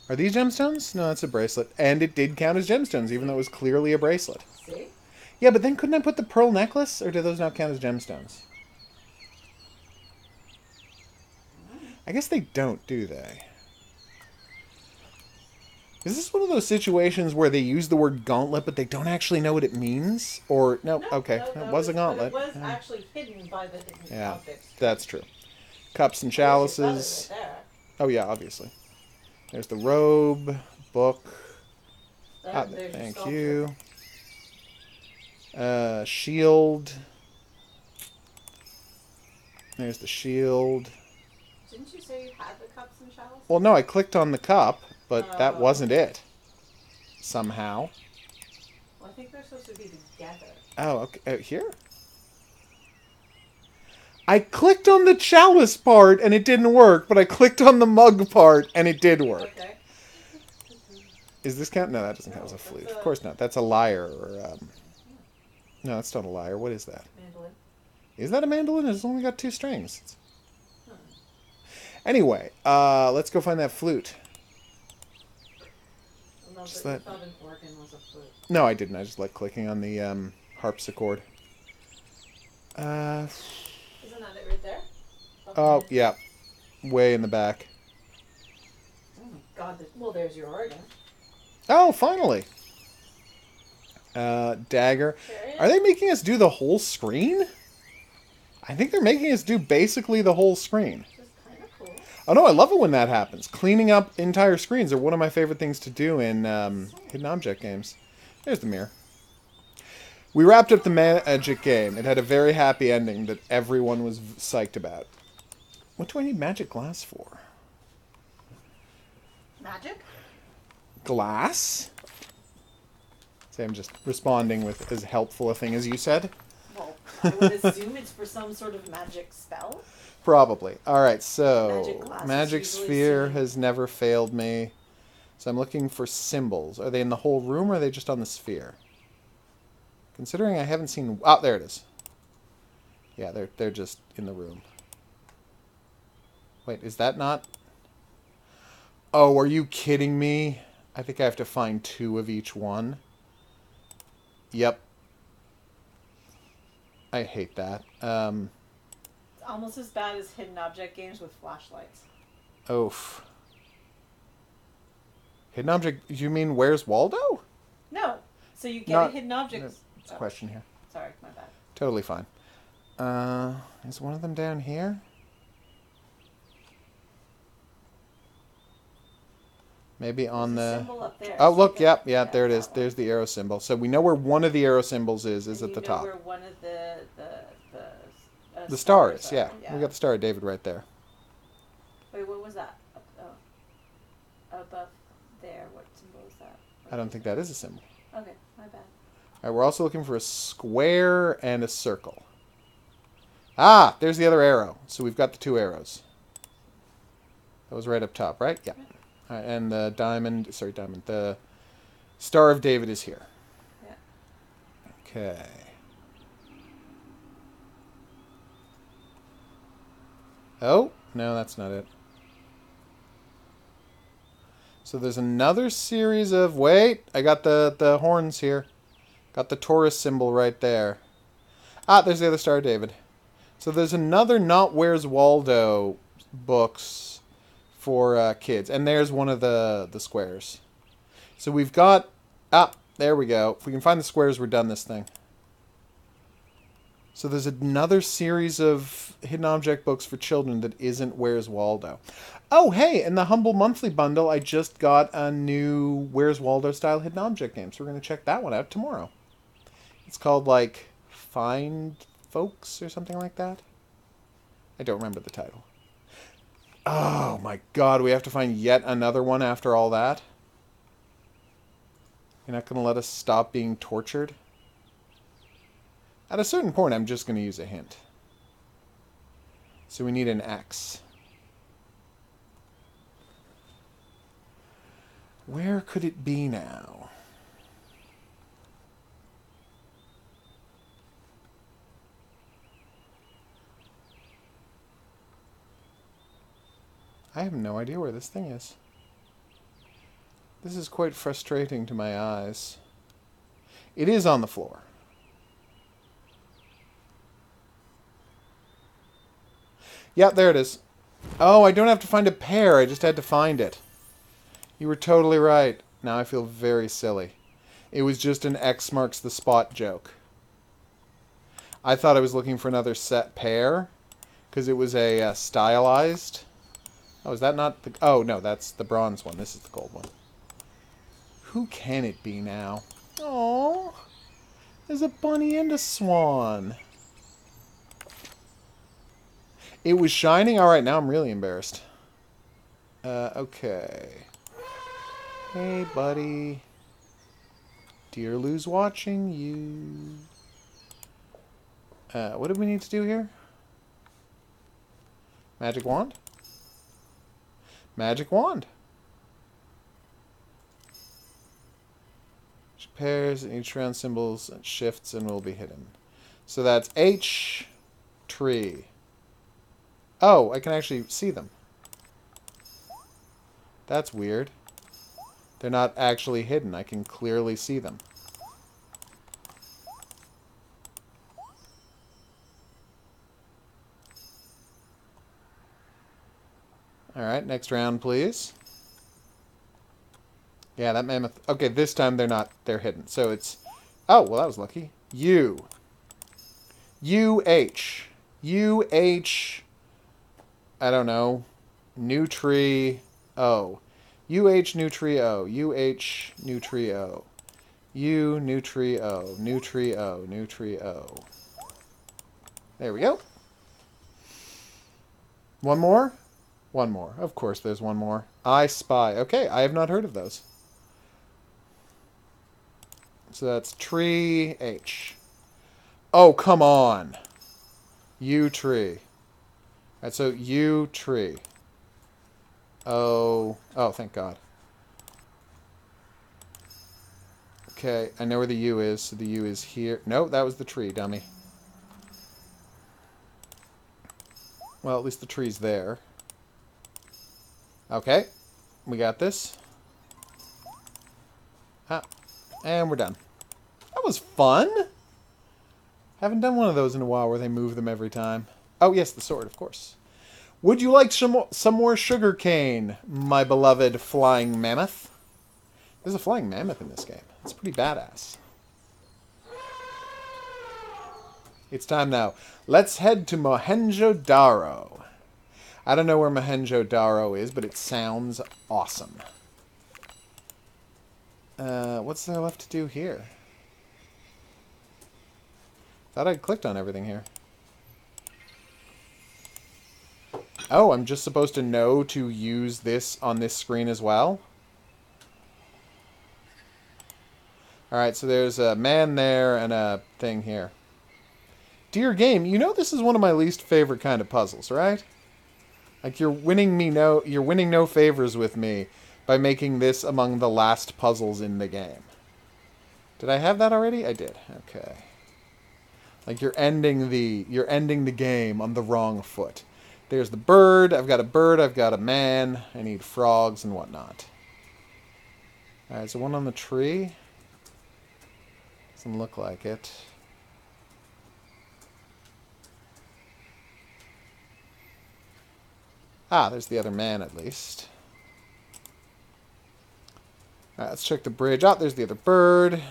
Are these gemstones? No, that's a bracelet. And it did count as gemstones, even though it was clearly a bracelet. See? Yeah, but then couldn't I put the pearl necklace? Or do those not count as gemstones? I guess they don't, do they? Is this one of those situations where they use the word gauntlet, but they don't actually know what it means? Or, no, okay, No, it was a gauntlet. It was actually hidden by the hidden objects. That's true. Cups and chalices. Right there. Oh, yeah, obviously. There's the robe, book. There's Thank your you. Shield. There's the shield. Didn't you say you had the cups and chalices? Well, no, I clicked on the cup, but that Oh. wasn't it. Somehow. Well, I think they're supposed to be together. Oh, okay. Here? I clicked on the chalice part and it didn't work, but I clicked on the mug part and it did work. Okay. Is this count? No, that doesn't count as a that's flute. a- Of course not. That's a lyre. Or no, that's not a lyre. What is that? Mandolin. Is that a mandolin? It's only got 2 strings. Anyway, let's go find that flute. I love Just that you that- thought an organ was a flute. No, I didn't. I just like clicking on the harpsichord. Isn't that it right there? Oh, Okay. yeah. Way in the back. Oh my god. Well, there's your organ. Oh, finally. Dagger. Are they making us do the whole screen? I think they're making us do basically the whole screen. Which is kind of cool. Oh no, I love it when that happens. Cleaning up entire screens are one of my favorite things to do in hidden object games. There's the mirror. We wrapped up the magic game. It had a very happy ending that everyone was psyched about. What do I need magic glass for? Magic? Glass? See, I'm just responding with as helpful a thing as you said. Well, I would assume it's for some sort of magic spell. Probably. Alright, so Magic glass is magic usually sphere seen. has never failed me. So I'm looking for symbols. Are they in the whole room or are they just on the sphere? Considering I haven't seen... Oh, there it is. Yeah, they're just in the room. Wait, is that not... Oh, are you kidding me? I think I have to find 2 of each one. Yep. I hate that. It's almost as bad as hidden object games with flashlights. Oof. Hidden object... You mean Where's Waldo? No. So you get Not- a hidden object. There's a question here. Sorry, my bad. Totally fine. Is one of them down here? Maybe on There's a the... symbol up there. Oh, So look, you yep, got- yeah, there it is. that one. There's the arrow symbol. So we know where one of the arrow symbols is And at you the know top. where one of the The star is, are. yeah. We got the Star of David right there. Wait, what was that? Above there. What symbol is that? I don't think that is a symbol. Okay, my bad. All right, we're also looking for a square and a circle. Ah, there's the other arrow. So we've got the 2 arrows. That was right up top, right? Yeah. All right, and the diamond, the Star of David is here. Yeah. Okay. Oh, no, that's not it. So there's another series of... Wait, I got the horns here. Got the Taurus symbol right there. Ah, there's the other Star of David. So there's another Not Where's Waldo books for kids. And there's one of the squares. So we've got... Ah, there we go. If we can find the squares, we're done this thing. So there's another series of hidden object books for children that isn't Where's Waldo. Oh, hey, in the Humble Monthly Bundle, I just got a new Where's Waldo style hidden object game. So we're going to check that one out tomorrow. It's called, like, Find Folks or something like that. I don't remember the title. Oh, my God, we have to find yet another one after all that? You're not going to let us stop being tortured? At a certain point, I'm just going to use a hint. So we need an X. Where could it be now? I have no idea where this thing is. This is quite frustrating to my eyes. It is on the floor. Yep, there it is. Oh, I don't have to find a pair. I just had to find it. You were totally right. Now I feel very silly. It was just an X marks the spot joke. I thought I was looking for another set pair because it was a stylized. Oh, is that not the... Oh, no, that's the bronze one. This is the gold one. Who can it be now? Oh, there's a bunny and a swan. It was shining? Alright, now I'm really embarrassed. Okay. Hey, buddy. Dear Lou's watching you. What do we need to do here? Magic wand? Magic wand. Pairs and each round symbols and shifts and will be hidden. So that's H, tree. Oh, I can actually see them. That's weird. They're not actually hidden. I can clearly see them. Alright, next round, please. Yeah, that mammoth... Okay, this time they're not... They're hidden. So it's... Oh, well, that was lucky. U. U-H. U-H... I don't know. New tree... O. U-H, new tree O. U-H, new tree O. U, new tree O. New tree O. New tree O. There we go. One more? One more. Of course there's one more. I spy. Okay, I have not heard of those. So that's tree H. Oh, come on. U tree. Alright, so U tree. Oh. Oh, thank God. Okay, I know where the U is, so the U is here. No, that was the tree, dummy. Well, at least the tree's there. Okay, we got this. Ah, and we're done. That was fun! Haven't done one of those in a while where they move them every time. Oh, yes, the sword, of course. Would you like some more sugar cane, my beloved flying mammoth? There's a flying mammoth in this game. It's pretty badass. It's time now. Let's head to Mohenjo-Daro. I don't know where Mohenjo-Daro is, but it sounds awesome. What's there left to do here? Thought I'd clicked on everything here. Oh, I'm just supposed to know to use this on this screen as well? Alright, so there's a man there and a thing here. Dear game, you know this is one of my least favorite kind of puzzles, right? Like you're winning no favors with me by making this among the last puzzles in the game. Did I have that already? I did. Okay. Like you're ending the game on the wrong foot. There's the bird. I've got a man. I need frogs and whatnot. Alright, so one on the tree. Doesn't look like it. Ah, there's the other man at least. Alright, let's check the bridge. Oh, there's the other bird.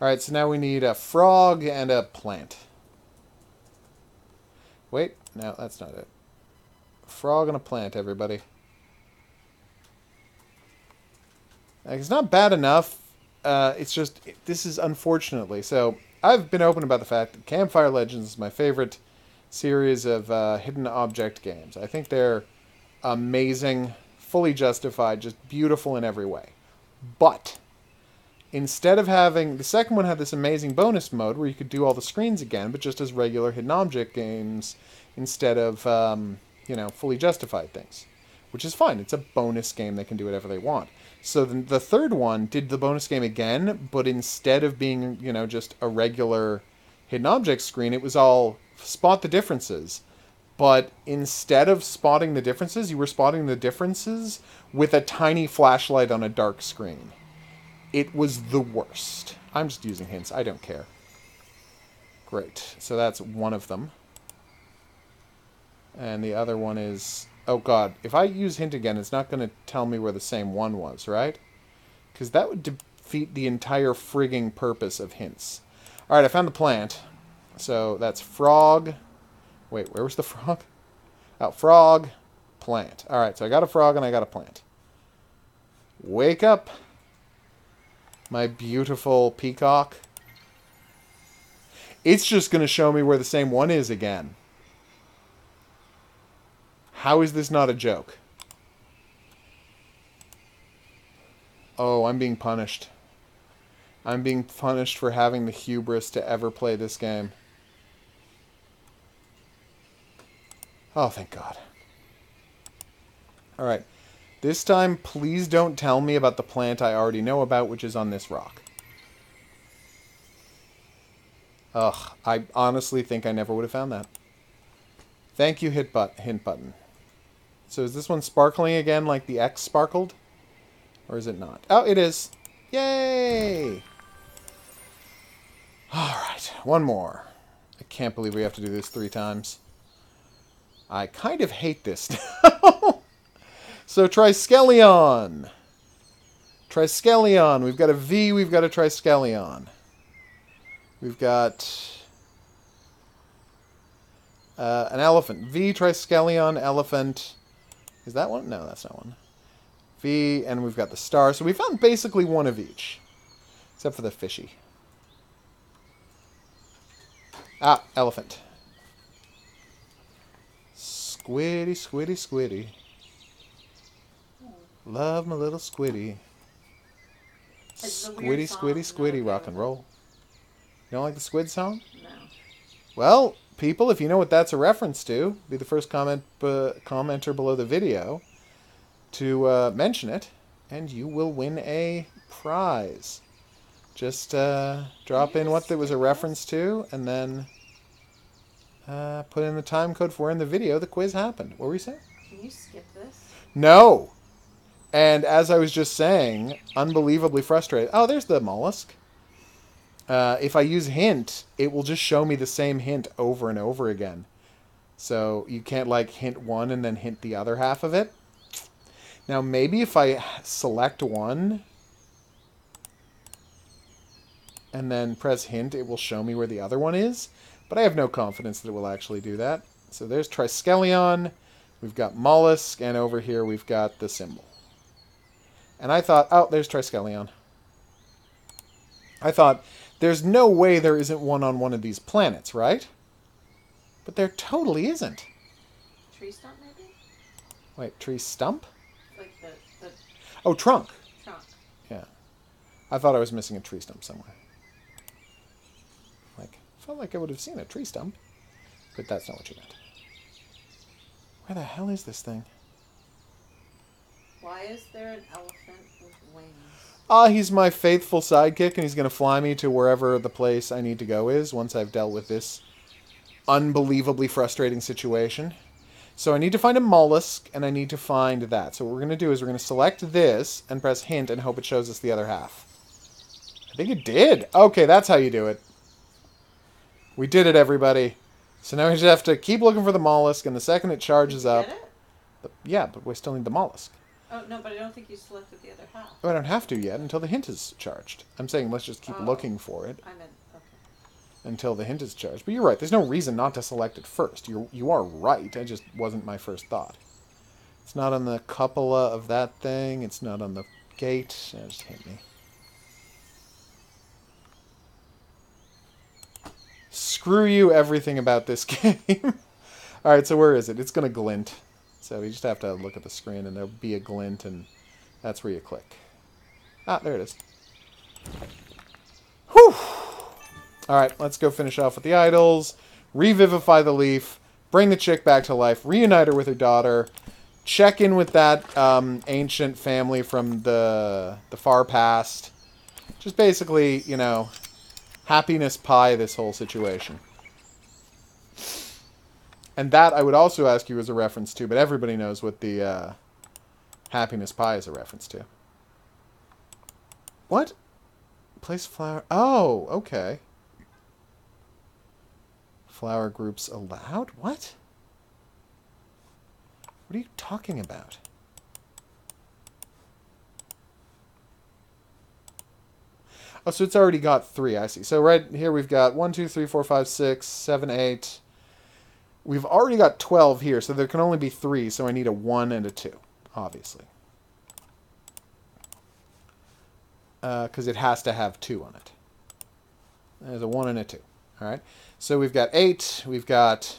Alright, so now we need a frog and a plant. Wait, no, that's not it. A frog and a plant, everybody. Like, it's not bad enough. It's just, this is unfortunately. So, I've been open about the fact that Campfire Legends is my favorite series of hidden object games. I think they're amazing, fully justified, just beautiful in every way. But instead of having... The second one had this amazing bonus mode where you could do all the screens again, but just as regular hidden object games instead of, you know, fully justified things. Which is fine. It's a bonus game. They can do whatever they want. So the third one did the bonus game again, but instead of being, you know, just a regular hidden object screen, it was all spot the differences. But instead of spotting the differences, you were spotting the differences with a tiny flashlight on a dark screen. It was the worst. I'm just using hints. I don't care. Great. So that's one of them. And the other one is... Oh god, if I use hint again, it's not going to tell me where the same one was, right? Because that would defeat the entire frigging purpose of hints. Alright, I found the plant. So that's frog. Wait, where was the frog? Oh, frog, plant. Alright, so I got a frog and I got a plant. Wake up, my beautiful peacock. It's just going to show me where the same one is again. How is this not a joke? Oh, I'm being punished. I'm being punished for having the hubris to ever play this game. Oh, thank God. Alright. This time, please don't tell me about the plant I already know about, which is on this rock. Ugh, I honestly think I never would have found that. Thank you, hint button. So is this one sparkling again like the X sparkled? Or is it not? Oh, it is. Yay! Alright, one more. I can't believe we have to do this 3 times. I kind of hate this now. So, Triskelion. Triskelion. We've got a V, we've got a Triskelion. We've got an elephant. V, Triskelion, elephant. Is that one? No, that's not one. V, and we've got the star. So we found basically one of each. Except for the fishy. Ah, elephant. Squiddy, squiddy, squiddy. Love my little squiddy. Squiddy, squiddy, squiddy, rock and roll. You don't like the squid song? No. Well, people, if you know what that's a reference to, be the first commenter below the video to mention it, and you will win a prize. Just drop in what it was a reference to, and then put in the time code for in the video the quiz happened. What were you saying? Can you skip this? No! And as I was just saying, unbelievably frustrated. Oh, there's the mollusk. If I use hint, it will just show me the same hint over and over again. So you can't like hint one and then hint the other half of it. Now maybe if I select one and then press hint, it will show me where the other one is. But I have no confidence that it will actually do that. So there's Triskelion, we've got mollusk, and over here we've got the symbol. And I thought, oh, there's Triskelion. I thought, there's no way there isn't one on one of these planets, right? But there totally isn't. Tree stump, maybe? Wait, tree stump? Like the Oh, trunk. trunk. Yeah. I thought I was missing a tree stump somewhere. Like, felt like I would have seen a tree stump. But that's not what you meant. Where the hell is this thing? Why is there an elephant with wings? Ah, he's my faithful sidekick, and he's going to fly me to wherever the place I need to go is once I've dealt with this unbelievably frustrating situation. So I need to find a mollusk, and I need to find that. So what we're going to do is we're going to select this and press hint and hope it shows us the other half. I think it did. Okay, that's how you do it. We did it, everybody. So now we just have to keep looking for the mollusk, and the second it charges up... Get it? Yeah, but we still need the mollusk. Oh, no, but I don't think you selected the other half. Oh, I don't have to yet until the hint is charged. I'm saying let's just keep looking for it I meant, okay. until the hint is charged. But you're right. There's no reason not to select it first. You are right. It just wasn't my first thought. It's not on the cupola of that thing. It's not on the gate. Yeah, just hit me. Screw you, everything about this game. Alright, so where is it? It's going to glint. So you just have to look at the screen, and there'll be a glint, and that's where you click. Ah, there it is. Whew! Alright, let's go finish off with the idols, revivify the leaf, bring the chick back to life, reunite her with her daughter, check in with that ancient family from the far past. Just basically, you know, happiness pie this whole situation. And that I would also ask you as a reference to, but everybody knows what the happiness pie is a reference to. What? Place flower... Oh, okay. Flower groups allowed? What? What are you talking about? Oh, so it's already got 3, I see. So right here we've got 1, 2, 3, 4, 5, 6, 7, 8... We've already got 12 here, so there can only be 3, so I need a 1 and a 2, obviously. Because it has to have 2 on it. There's a 1 and a 2. Alright, so we've got 8, we've got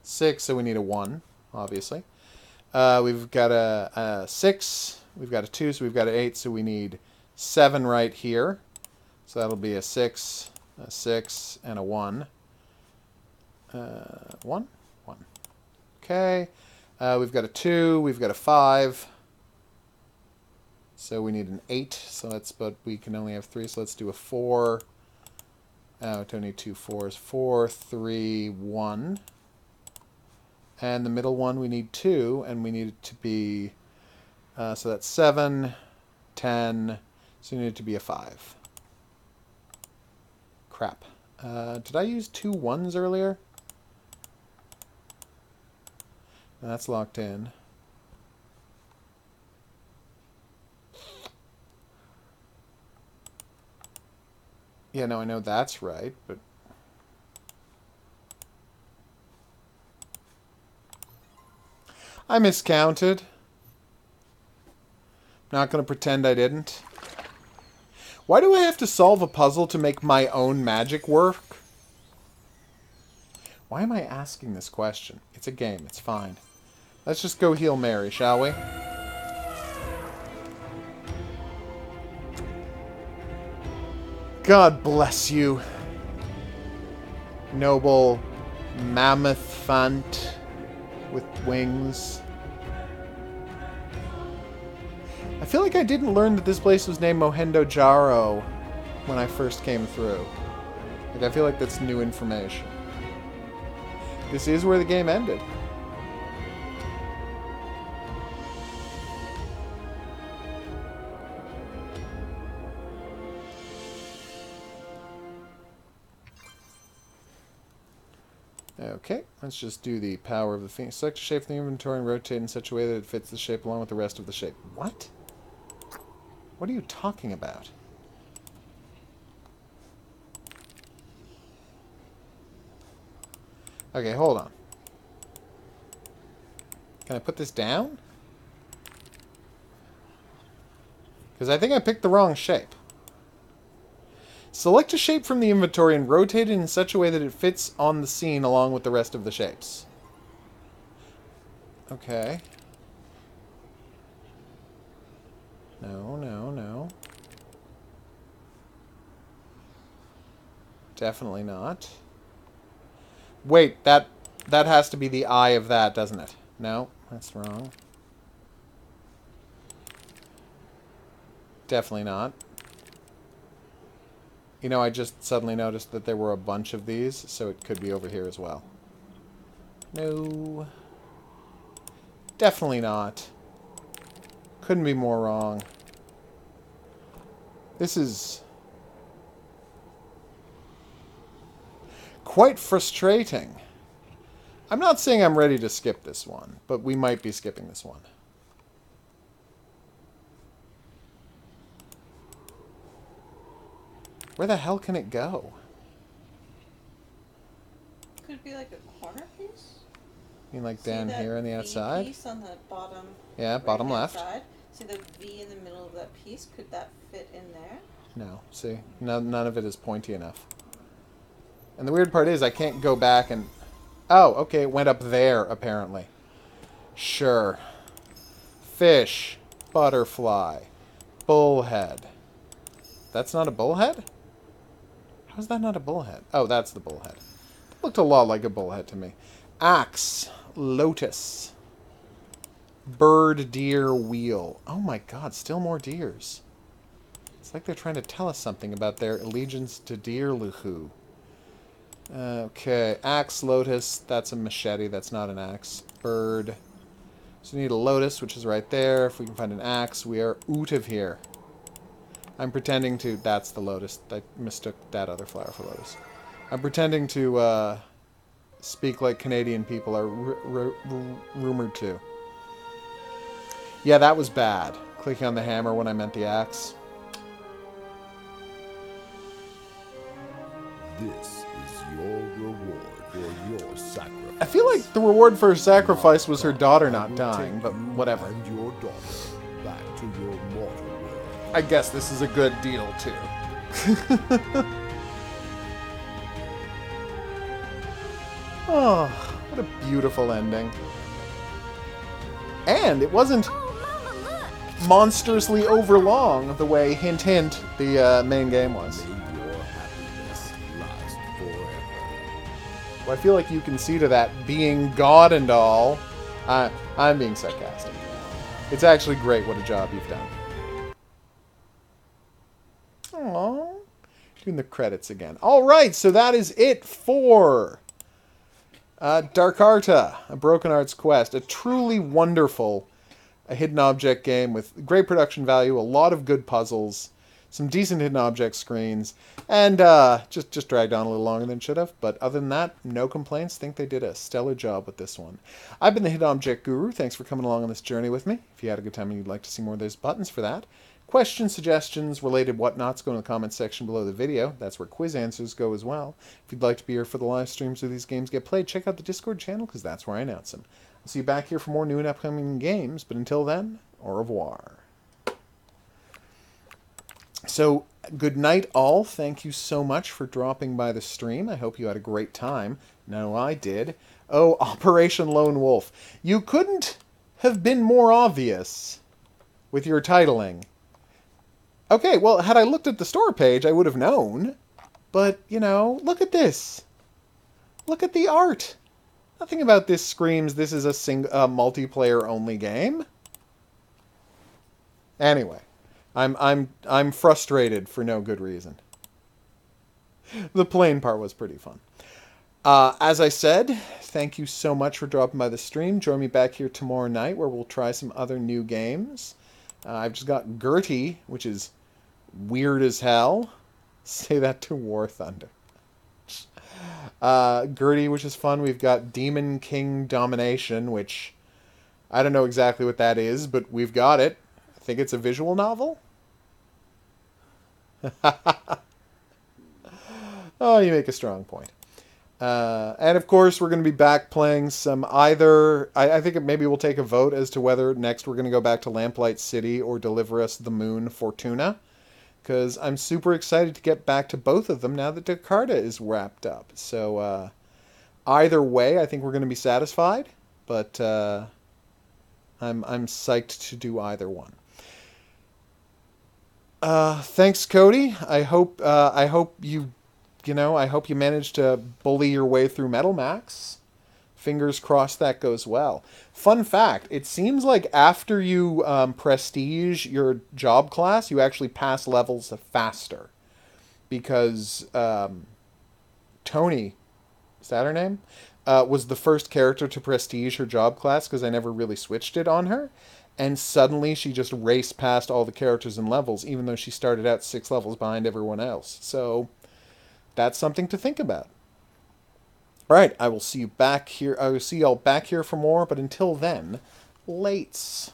6, so we need a 1, obviously. We've got a 6, we've got a 2, so we've got an 8, so we need 7 right here. So that'll be a 6, and a 1. 1? 1. Okay. We've got a 2, we've got a 5. So we need an 8, but we can only have 3, so let's do a 4. Oh, don't need 2 4s. 4, 3, 1. And the middle one we need 2, and we need it to be, so that's 7, 10, so we need it to be a 5. Crap. Did I use 2 1s earlier? That's locked in. Yeah, no, I know that's right, but... I miscounted. Not going to pretend I didn't. Why do I have to solve a puzzle to make my own magic work? Why am I asking this question? It's a game. It's fine. Let's just go heal Mary, shall we? God bless you, noble mammoth fant with wings. I feel like I didn't learn that this place was named Mohenjo-Daro when I first came through. Like, I feel like that's new information. This is where the game ended. Okay, let's just do the power of the Phoenix. Select a shape from the inventory and rotate in such a way that it fits the shape along with the rest of the shape. What? What are you talking about? Okay, hold on. Can I put this down? Because I think I picked the wrong shape. Select a shape from the inventory and rotate it in such a way that it fits on the scene along with the rest of the shapes. Okay. No, no, no. Definitely not. Wait, that has to be the eye of that, doesn't it? No, that's wrong. Definitely not. You know, I just suddenly noticed that there were a bunch of these, so it could be over here as well. No. Definitely not. Couldn't be more wrong. This is quite frustrating. I'm not saying I'm ready to skip this one, but we might be skipping this one. Where the hell can it go? Could be like a corner piece. You mean like down here on the outside? Piece on the bottom. Yeah, bottom left. Side. See the V in the middle of that piece? Could that fit in there? No. See, none of it is pointy enough. And the weird part is I can't go back and... Oh, okay, it went up there, apparently. Sure. Fish. Butterfly. Bullhead. That's not a bullhead? How's that not a bullhead? Oh, that's the bullhead. It looked a lot like a bullhead to me. Axe. Lotus. Bird, deer, wheel. Oh my god, still more deers. It's like they're trying to tell us something about their allegiance to deer luhu. Okay, axe, lotus. That's a machete. That's not an axe. Bird. So we need a lotus, which is right there. If we can find an axe, we are out of here. I'm pretending to... That's the lotus. I mistook that other flower for lotus. I'm pretending to speak like Canadian people are rumored to. Yeah, that was bad. Clicking on the hammer when I meant the axe. This is your reward for your sacrifice. I feel like the reward for her sacrifice was her daughter not dying, but whatever. And your daughter back to your mortal world. I guess this is a good deal, too. Oh. What a beautiful ending. And it wasn't monstrously overlong the way, hint hint, the main game was. May your happiness last forever. Well, I feel like you can see to that, being God and all. I'm being sarcastic. It's actually great what a job you've done. Aww. Doing the credits again. Alright, so that is it for Dark Arta, a Broken Arts Quest. A truly wonderful hidden object game with great production value, a lot of good puzzles, some decent hidden object screens, and just dragged on a little longer than it should have. But other than that, no complaints. Think they did a stellar job with this one. I've been the Hidden Object Guru. Thanks for coming along on this journey with me. If you had a good time and you'd like to see more, there's buttons for that. Questions, suggestions, related whatnots go in the comments section below the video. That's where quiz answers go as well. If you'd like to be here for the live streams where these games get played, check out the Discord channel because that's where I announce them. I'll see you back here for more new and upcoming games, but until then, au revoir. So, good night all. Thank you so much for dropping by the stream. I hope you had a great time. No, I did. Oh, Operation Lone Wolf. You couldn't have been more obvious with your titling. Okay, well, had I looked at the store page, I would have known. But, you know, look at this. Look at the art. Nothing about this screams this is a multiplayer-only game. Anyway, I'm frustrated for no good reason. The plane part was pretty fun. As I said, thank you so much for dropping by the stream. Join me back here tomorrow night where we'll try some other new games. I've just got Gertie, which is weird as hell. Say that to War Thunder. Gertie, which is fun. We've got Demon King Domination, which I don't know exactly what that is, but we've got it. I think it's a visual novel. Oh, you make a strong point. And of course, we're going to be back playing some either... I think maybe we'll take a vote as to whether next we're going to go back to Lamplight City or Deliver Us the Moon Fortuna. Because I'm super excited to get back to both of them now that Jakarta is wrapped up. So either way, I think we're going to be satisfied. But I'm psyched to do either one. Thanks, Cody. I hope you managed to bully your way through Metal Max. Fingers crossed that goes well. Fun fact, it seems like after you prestige your job class, you actually pass levels faster. Because Tony, is that her name? Was the first character to prestige her job class because I never really switched it on her. And suddenly she just raced past all the characters and levels, even though she started out 6 levels behind everyone else. So that's something to think about. All right, I will see you back here. I will see y'all back here for more, but until then, lates.